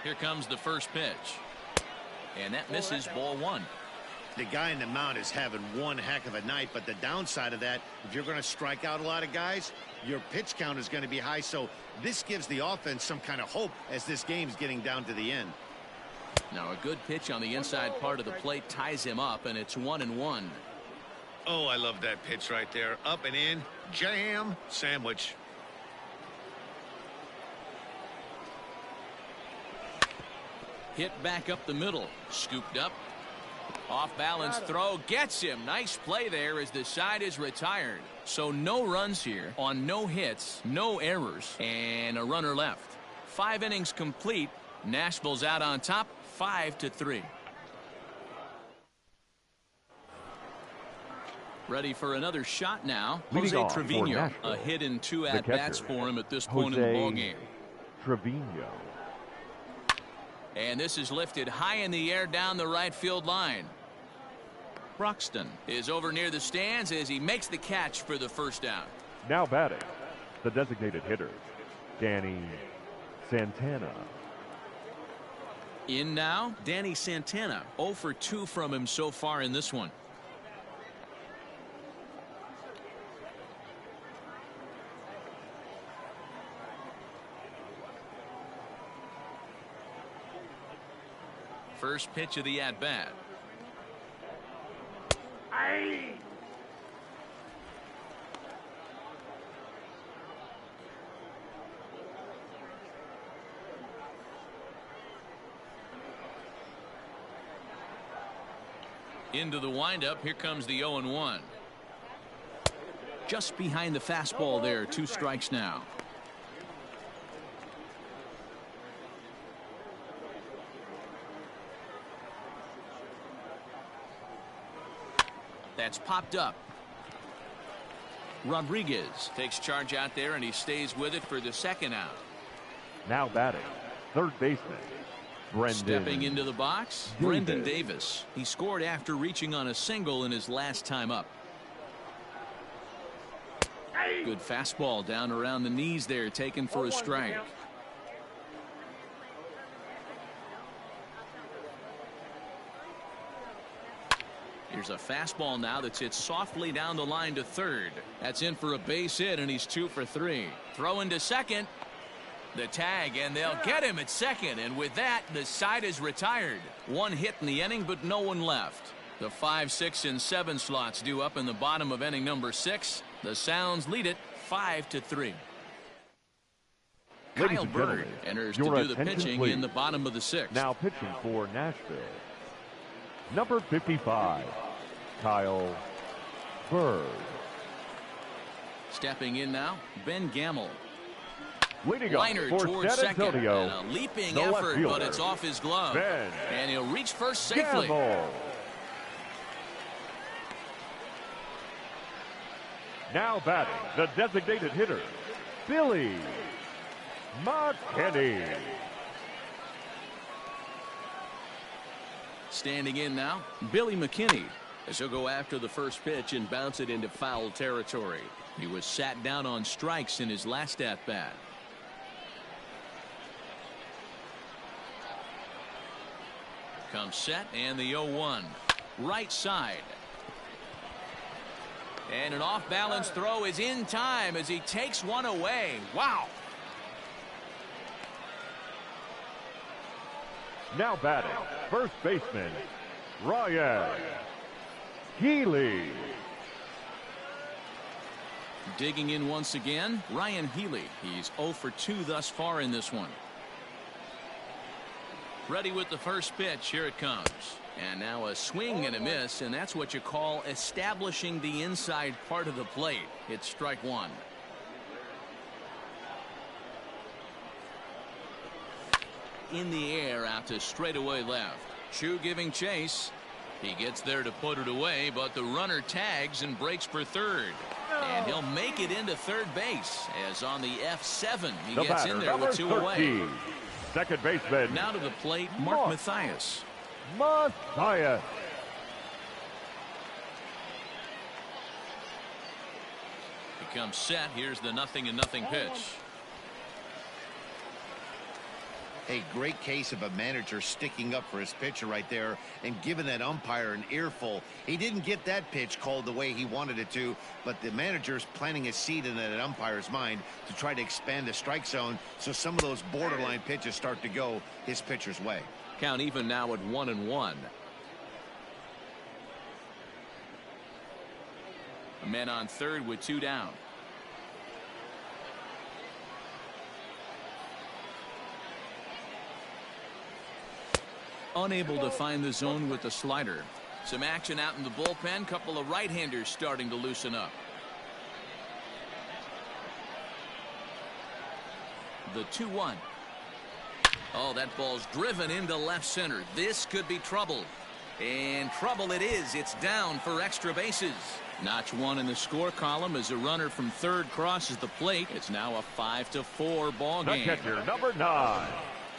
Speaker 1: Here comes the first pitch, and that misses, ball 1.
Speaker 2: The guy in the mound is having one heck of a night, but the downside of that, if you're going to strike out a lot of guys, your pitch count is going to be high. So this gives the offense some kind of hope as this game's getting down to the end.
Speaker 1: Now a good pitch on the inside part of the plate ties him up, and it's 1-1.
Speaker 2: Oh, I love that pitch right there. Up and in, jam, sandwich.
Speaker 1: Hit back up the middle, scooped up. Off balance throw gets him. Nice play there as the side is retired. So no runs here on no hits, no errors, and a runner left. 5 innings complete. Nashville's out on top, 5-3. Ready for another shot now. Jose Trevino, a hit in 2 at-bats for him at this point in the ballgame.
Speaker 3: Trevino.
Speaker 1: And this is lifted high in the air down the right field line. Broxton is over near the stands as he makes the catch for the first out.
Speaker 3: Now batting, the designated hitter, Danny Santana.
Speaker 1: In now, Danny Santana. 0 for 2 from him so far in this one. First pitch of the at-bat. Into the windup. Here comes the 0-1. Just behind the fastball there. 2 strikes now. That's popped up. Rodriguez takes charge out there, and he stays with it for the second out.
Speaker 3: Now batting, third baseman, Brendan.
Speaker 1: Stepping into the box, Brendan Davis. He scored after reaching on a single in his last time up. Good fastball down around the knees there, taken for a strike. Here's a fastball now that's hit softly down the line to third. That's in for a base hit, and he's 2 for 3. Throw into second. The tag, and they'll get him at second. And with that, the side is retired. 1 hit in the inning, but no one left. The 5, 6, and 7 slots due up in the bottom of inning number 6. The Sounds lead it 5-3. Kyle Bird enters to do the pitching in the bottom of the 6th.
Speaker 3: Now pitching for Nashville, number 55, Kyle Bird.
Speaker 1: Stepping in now, Ben Gamble.
Speaker 3: Leading
Speaker 1: Liner
Speaker 3: for
Speaker 1: towards
Speaker 3: San
Speaker 1: second,
Speaker 3: Antonio,
Speaker 1: and a leaping
Speaker 3: the left
Speaker 1: effort,
Speaker 3: fielder,
Speaker 1: but it's off his glove.
Speaker 3: Ben
Speaker 1: and he'll reach first safely.
Speaker 3: Gamble. Now batting, the designated hitter, Billy McKinney.
Speaker 1: Standing in now, Billy McKinney, as he'll go after the first pitch and bounce it into foul territory. He was sat down on strikes in his last at-bat. Comes set, and the 0-1. Right side. And an off-balance throw is in time as he takes one away. Wow.
Speaker 3: Now batting, first baseman, Ryan Healy.
Speaker 1: Digging in once again, Ryan Healy. He's 0 for 2 thus far in this one. Ready with the first pitch. Here it comes. And now a swing and a miss, and that's what you call establishing the inside part of the plate. It's strike 1. In the air out to straightaway left. Chu giving chase. He gets there to put it away, but the runner tags and breaks for third. And he'll make it into third base as on the F7 he gets in there with 2 away.
Speaker 3: Second baseman.
Speaker 1: Now to the plate, Mark Mathias. He comes set. Here's the 0-0 pitch.
Speaker 2: A great case of a manager sticking up for his pitcher right there and giving that umpire an earful. He didn't get that pitch called the way he wanted it to, but the manager's planting a seed in that umpire's mind to try to expand the strike zone so some of those borderline pitches start to go his pitcher's way.
Speaker 1: Count even now at 1-1. A man on third with 2 down. Unable to find the zone with the slider. Some action out in the bullpen. Couple of right-handers starting to loosen up. The 2-1. Oh, that ball's driven into left center. This could be trouble. And trouble it is. It's down for extra bases. Notch 1 in the score column as a runner from third crosses the plate. It's now a 5-4 ball game.
Speaker 3: The catcher, number 9.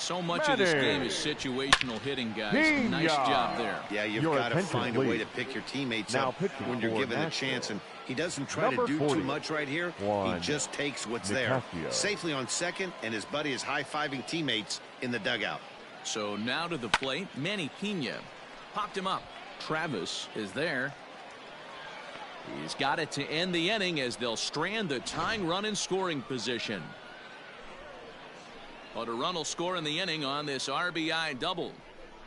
Speaker 1: So much of this game is situational hitting, guys. Nice job there.
Speaker 2: Yeah, you've got to find a way to pick your teammates up when you're given a chance. And he doesn't try to do too much right here. He just takes what's there. Safely on second, and his buddy is high-fiving teammates in the dugout.
Speaker 1: So now to the plate, Manny Pena. Popped him up. Travis is there. He's got it to end the inning as they'll strand the tying run in scoring position. But a run will score in the inning on this RBI double.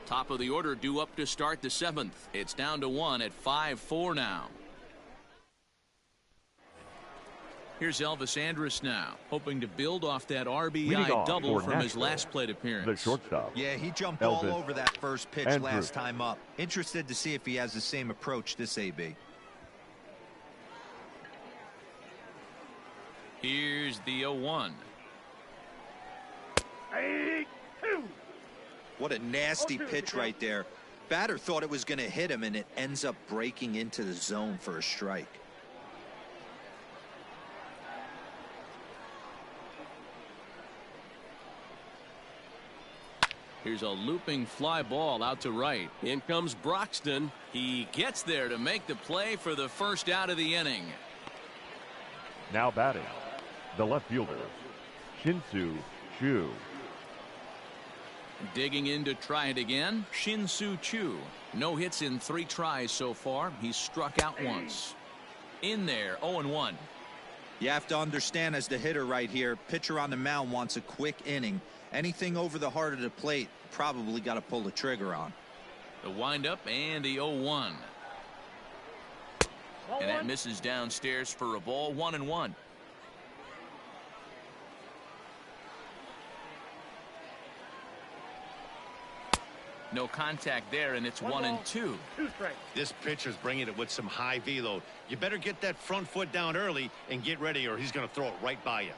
Speaker 1: Top of the order due up to start the 7th. It's down to 1 at 5-4 now. Here's Elvis Andrus now, hoping to build off that RBI double from his last plate appearance.
Speaker 3: The shortstop.
Speaker 4: Yeah, he jumped all over that first pitch last time up. Interested to see if he has the same approach this AB.
Speaker 1: Here's the 0-1.
Speaker 4: What a nasty pitch right there. Batter thought it was going to hit him, and it ends up breaking into the zone for a strike.
Speaker 1: Here's a looping fly ball out to right.
Speaker 6: In comes Broxton.
Speaker 1: He gets there to make the play for the first out of the inning.
Speaker 3: Now batting, the left fielder, Shin-Soo Choo.
Speaker 1: Digging in to try it again, Shin-Soo Choo. No hits in 3 tries so far. He's struck out once. In there, 0-1.
Speaker 4: You have to understand, as the hitter right here, pitcher on the mound wants a quick inning. Anything over the heart of the plate, probably got to pull the trigger on.
Speaker 1: The windup and the 0-1. And that misses downstairs for a ball. 1-1. No contact there, and it's 1-2.
Speaker 2: This pitcher's bringing it with some high velo. You better get that front foot down early and get ready, or he's going to throw it right by you.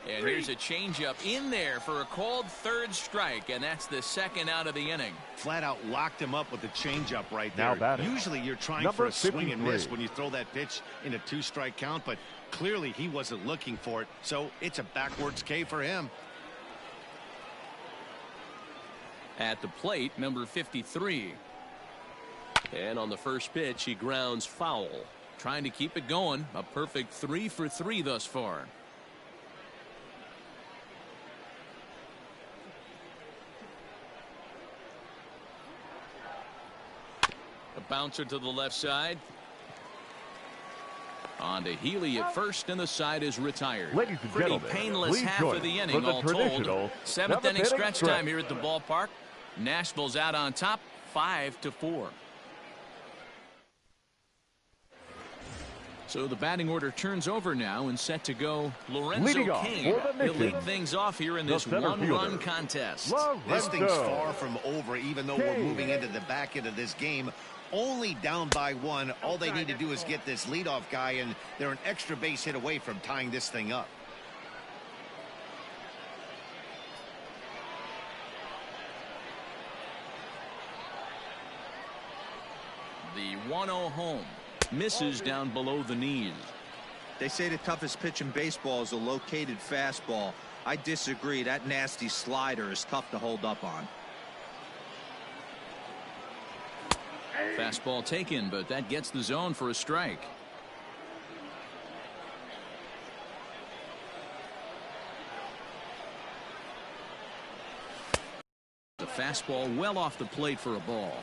Speaker 1: And here's a changeup in there for a called 3rd strike, and that's the 2nd out of the inning.
Speaker 2: Flat out locked him up with a changeup right
Speaker 3: now
Speaker 2: there. Usually you're trying for a swing and miss when you throw that pitch in a 2-strike count, but clearly he wasn't looking for it, so it's a backwards K for him.
Speaker 1: At the plate, number 53.
Speaker 6: And on the first pitch, he grounds foul.
Speaker 1: Trying to keep it going. A perfect 3 for 3 thus far. A bouncer to the left side. On to Healy at first, and the side is retired.
Speaker 3: Ladies and
Speaker 1: Pretty
Speaker 3: gentlemen,
Speaker 1: painless half of the inning, all told. 7th inning stretch time here at the ballpark. Nashville's out on top, 5-4. So the batting order turns over now and set to go. Lorenzo Cain will lead things off here in this one-run contest.
Speaker 2: This thing's far from over, even though we're moving into the back end of this game. Only down by 1. All they need to do is get this leadoff guy, and they're an extra base hit away from tying this thing up.
Speaker 1: The 1-0 home. Misses down below the knees.
Speaker 4: They say the toughest pitch in baseball is a located fastball. I disagree. That nasty slider is tough to hold up on.
Speaker 1: Fastball taken, but that gets the zone for a strike. fastball well off the plate for a ball.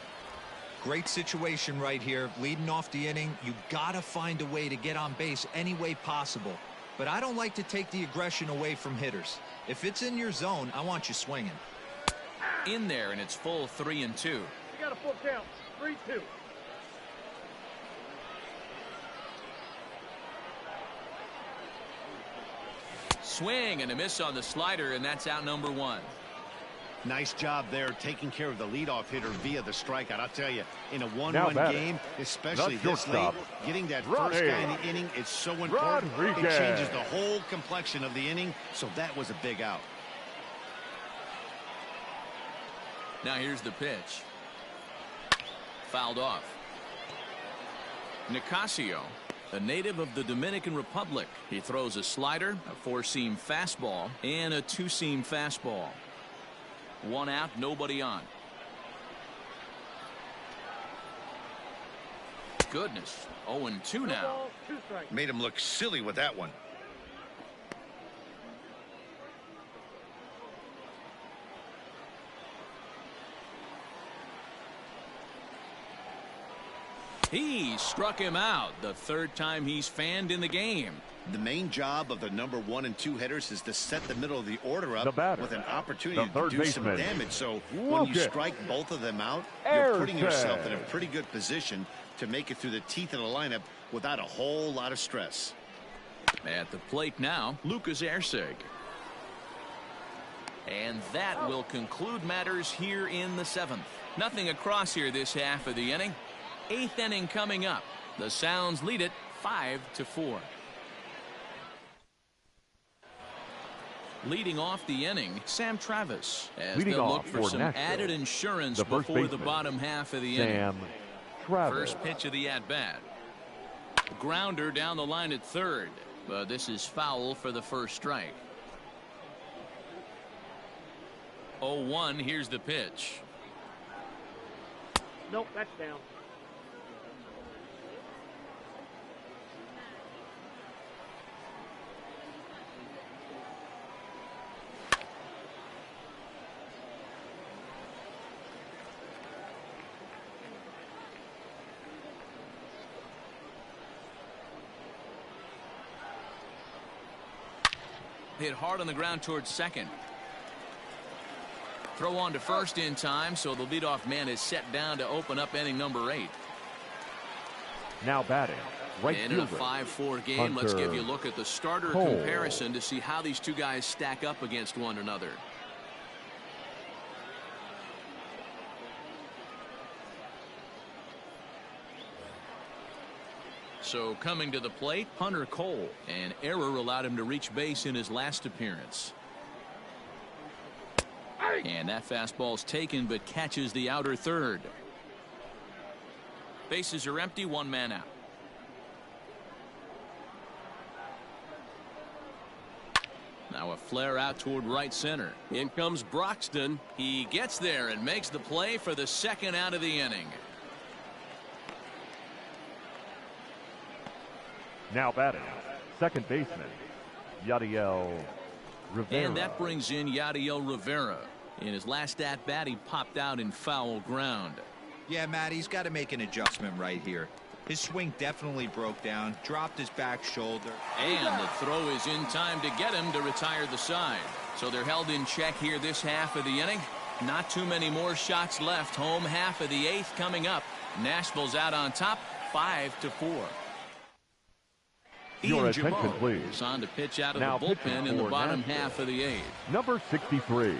Speaker 4: Great situation right here. Leading off the inning, you gotta find a way to get on base any way possible. But I don't like to take the aggression away from hitters. If it's in your zone, I want you swinging.
Speaker 1: In there, and it's full 3-2.
Speaker 5: You got a full count. 3-2.
Speaker 1: Swing and a miss on the slider, and that's out number 1.
Speaker 2: Nice job there taking care of the leadoff hitter via the strikeout. I'll tell you, in a 1-1 game, especially this late, getting that first guy in the inning is so important. It changes the whole complexion of the inning, so that was a big out.
Speaker 1: Now here's the pitch. Fouled off. Nicasio, a native of the Dominican Republic. He throws a slider, a 4-seam fastball, and a 2-seam fastball. 1 out, nobody on. Goodness, 0-2 now.
Speaker 7: Made him look silly with that one.
Speaker 1: He struck him out the 3rd time he's fanned in the game.
Speaker 2: The main job of the number 1 and 2 hitters is to set the middle of the order up with an opportunity to do some damage. So when you strike both of them out, you're putting yourself in a pretty good position to make it through the teeth of the lineup without a whole lot of stress.
Speaker 1: At the plate now, Lucas Erceg. And that will conclude matters here in the 7th. Nothing across here this half of the inning. 8th inning coming up. The Sounds lead it 5-4. Leading off the inning, Sam Travis, as they'll look for some added insurance before the bottom half of the inning. First pitch of the at-bat. Grounder down the line at 3rd, but this is foul for the first strike. 0-1, here's the pitch.
Speaker 5: Nope, that's down.
Speaker 1: Hit hard on the ground towards second. Throw on to first in time, so the leadoff man is set down to open up inning number 8.
Speaker 3: Now batting, right
Speaker 1: fielder. In a 5-4 game,
Speaker 3: Hunter
Speaker 1: let's give you a look at the starter comparison to see how these two guys stack up against one another. So coming to the plate, Hunter Cole. An error allowed him to reach base in his last appearance. And that fastball's taken but catches the outer 3rd. Bases are empty, 1 man out. Now a flare out toward right center.
Speaker 6: In comes Broxton.
Speaker 1: He gets there and makes the play for the 2nd out of the inning.
Speaker 3: Now batting, second baseman, Yadiel Rivera.
Speaker 1: And that brings in Yadiel Rivera. In his last at-bat, he popped out in foul ground.
Speaker 4: Yeah, Matt, he's got to make an adjustment right here. His swing definitely broke down, dropped his back shoulder.
Speaker 1: And the throw is in time to get him to retire the side. So they're held in check here this half of the inning. Not too many more shots left. Home half of the 8th coming up. Nashville's out on top, 5-4.
Speaker 3: Your attention, please.
Speaker 1: Is on to pitch out of
Speaker 3: now
Speaker 1: the bullpen in the bottom
Speaker 3: Nashville.
Speaker 1: half of the 8th.
Speaker 3: Number 63,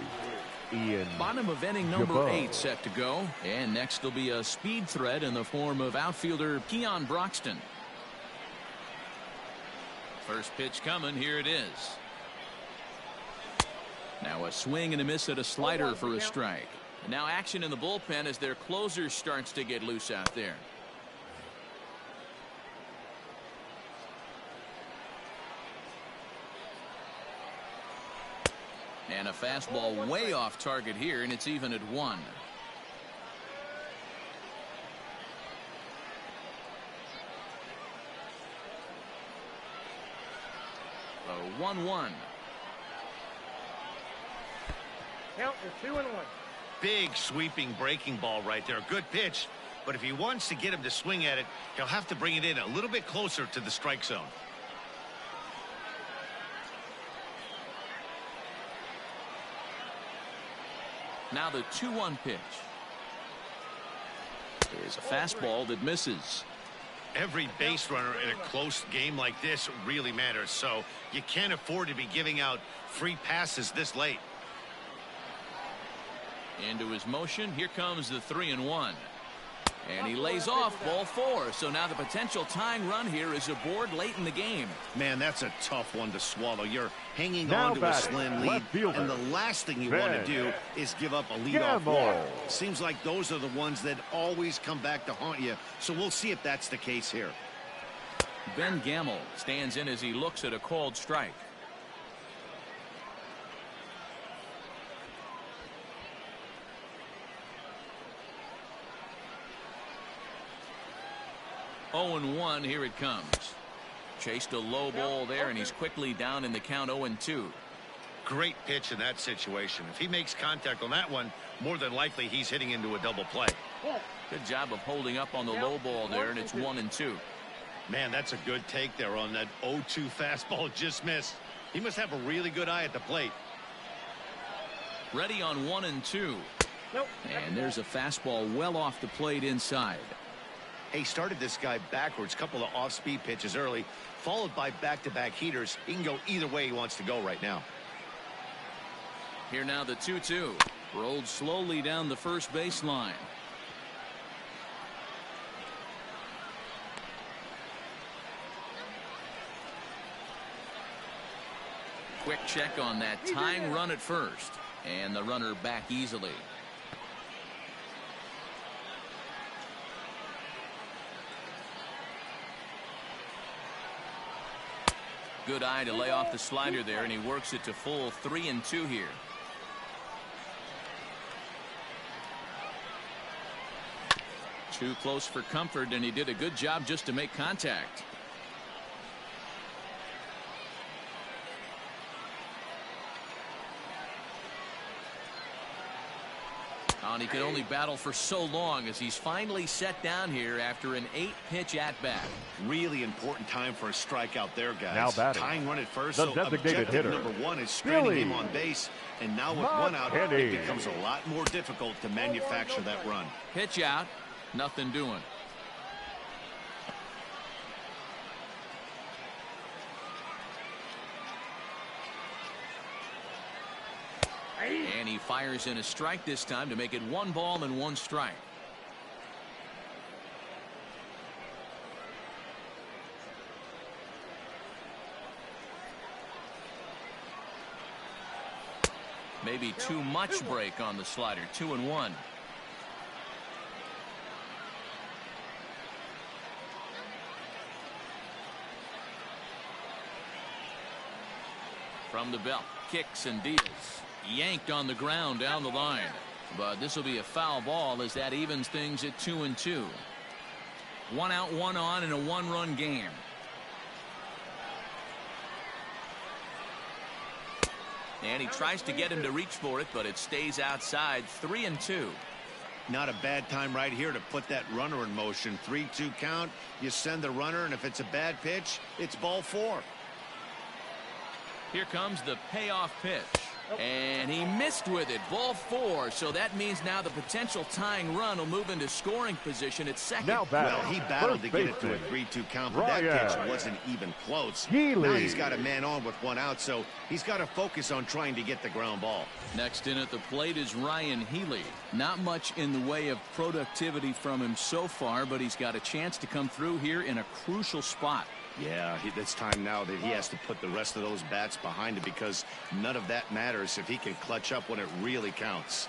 Speaker 3: Ian.
Speaker 1: Bottom of inning number
Speaker 3: Jabot.
Speaker 1: 8 set to go. And next will be a speed threat in the form of outfielder Keon Broxton. First pitch coming. Here it is. Now a swing and a miss at a slider for a strike. And now action in the bullpen as their closer starts to get loose out there. And a fastball way off target here, and it's even at 1. So 1-1.
Speaker 5: Count is 2-1.
Speaker 2: big sweeping breaking ball right there. Good pitch, but if he wants to get him to swing at it, he'll have to bring it in a little bit closer to the strike zone.
Speaker 1: Now the 2-1 pitch. There's a fastball that misses.
Speaker 2: Every base runner in a close game like this really matters, so you can't afford to be giving out free passes this late.
Speaker 1: Into his motion. Here comes the 3-1. And he lays off ball 4. So now the potential tying run here is aboard late in the game.
Speaker 2: Man, that's a tough one to swallow. You're hanging
Speaker 3: Now
Speaker 2: on to a slim lead, and the last thing you want to do is give up a leadoff walk. Seems like those are the ones that always come back to haunt you, so we'll see if that's the case here.
Speaker 1: Ben Gamble stands in as he looks at a called strike. Oh, 0-1, here it comes. Chased a low ball there, and he's quickly down in the count 0-2.
Speaker 2: Great pitch in that situation. If he makes contact on that one, more than likely he's hitting into a double play.
Speaker 1: Good job of holding up on the low ball there, and it's 1-2.
Speaker 2: Man, that's a good take there on that 0-2 fastball just missed. He must have a really good eye at the plate.
Speaker 1: Ready on 1-2. And there's a fastball well off the plate inside.
Speaker 2: He started this guy backwards, couple of off-speed pitches early, followed by back-to-back heaters. He can go either way he wants to go right now.
Speaker 1: Here now the 2-2. Rolled slowly down the first baseline. Quick check on that tying run at first. And the runner back easily. Good eye to lay off the slider there, and he works it to full 3-2 here. Too close for comfort, and he did a good job just to make contact. And he could only battle for so long as he's finally set down here after an 8-pitch at-bat.
Speaker 2: Really important time for a strikeout there, guys.
Speaker 3: Now batting.
Speaker 2: Tying run at first,
Speaker 3: The
Speaker 2: so
Speaker 3: designated
Speaker 2: objective
Speaker 3: hitter.
Speaker 2: number 1 is straining him on base. And now with one out,
Speaker 3: Kenny.
Speaker 2: it becomes a lot more difficult to manufacture that run.
Speaker 1: Pitch out, nothing doing. And he fires in a strike this time to make it 1 ball and 1 strike. Maybe too much break on the slider. 2-1. From the belt, kicks and deals. Yanked on the ground down the line. But this will be a foul ball as that evens things at 2-2. 1 out, 1 on in a 1-run game. And he tries to get him to reach for it, but it stays outside. 3-2.
Speaker 2: Not a bad time right here to put that runner in motion. 3-2 count. You send the runner, and if it's a bad pitch, it's ball 4.
Speaker 1: Here comes the payoff pitch. And he missed with it. Ball 4. So that means now the potential tying run will move into scoring position at second.
Speaker 3: Now batting.
Speaker 2: Well, he battled to get it to a 3-2 count, but that pitch wasn't even close. Now he's got a man on with 1 out, so he's got to focus on trying to get the ground ball.
Speaker 1: Next in at the plate is Ryan Healy. Not much in the way of productivity from him so far, but he's got a chance to come through here in a crucial spot.
Speaker 2: Yeah, it's time now that he has to put the rest of those bats behind him, because none of that matters if he can clutch up when it really counts.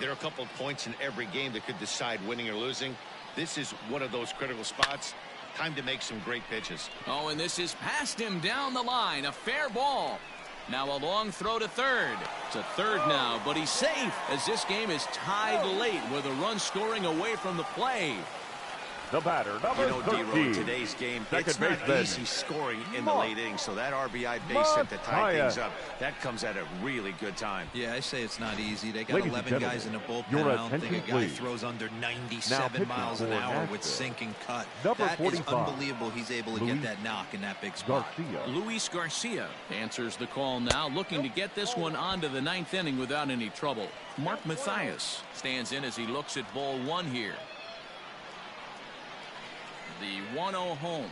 Speaker 2: There are a couple of points in every game that could decide winning or losing. This is one of those critical spots. Time to make some great pitches.
Speaker 1: Oh, and this is past him down the line. A fair ball. Now a long throw to third. It's a third now, but he's safe as this game is tied late with a run scoring away from the play.
Speaker 3: The batter, number
Speaker 7: You know, D-Row, in
Speaker 3: 13.
Speaker 7: today's game,
Speaker 3: Second
Speaker 7: it's not
Speaker 3: baseman,
Speaker 7: easy scoring in the late innings, so that RBI base hit to tie things up, that comes at a really good time.
Speaker 4: Yeah, I say it's not easy. They got
Speaker 3: Ladies and
Speaker 4: 11 guys in the
Speaker 3: gentlemen,
Speaker 4: bullpen.
Speaker 3: your
Speaker 4: I don't think a
Speaker 3: attention,
Speaker 4: guy
Speaker 3: please.
Speaker 4: throws under
Speaker 3: Now
Speaker 4: 97
Speaker 3: pitching
Speaker 4: miles an
Speaker 3: for
Speaker 4: hour with
Speaker 3: Nashville,
Speaker 4: sinking cut.
Speaker 3: number
Speaker 4: That is
Speaker 3: 45,
Speaker 4: unbelievable. He's able to
Speaker 3: Luis
Speaker 4: get that knock in that big spot.
Speaker 3: Garcia.
Speaker 1: Luis Garcia answers the call now, looking to get this one on to the 9th inning without any trouble. Mark Mathias stands in as he looks at ball 1 here. The 1-0 home.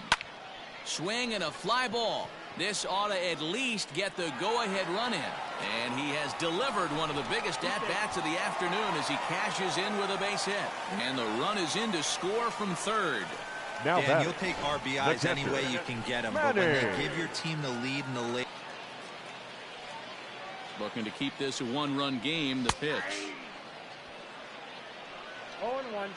Speaker 1: Swing and a fly ball. This ought to at least get the go-ahead run in. And he has delivered one of the biggest at-bats of the afternoon as he cashes in with a base hit. And the run is in to score from third.
Speaker 3: Now
Speaker 4: Dan,
Speaker 3: batting,
Speaker 4: you'll take
Speaker 3: the
Speaker 4: RBIs any
Speaker 3: catcher,
Speaker 4: way you can get them, but when they
Speaker 3: Manning.
Speaker 4: give your team the lead in the late.
Speaker 1: Looking to keep this a 1-run game. The pitch.
Speaker 5: 0-1.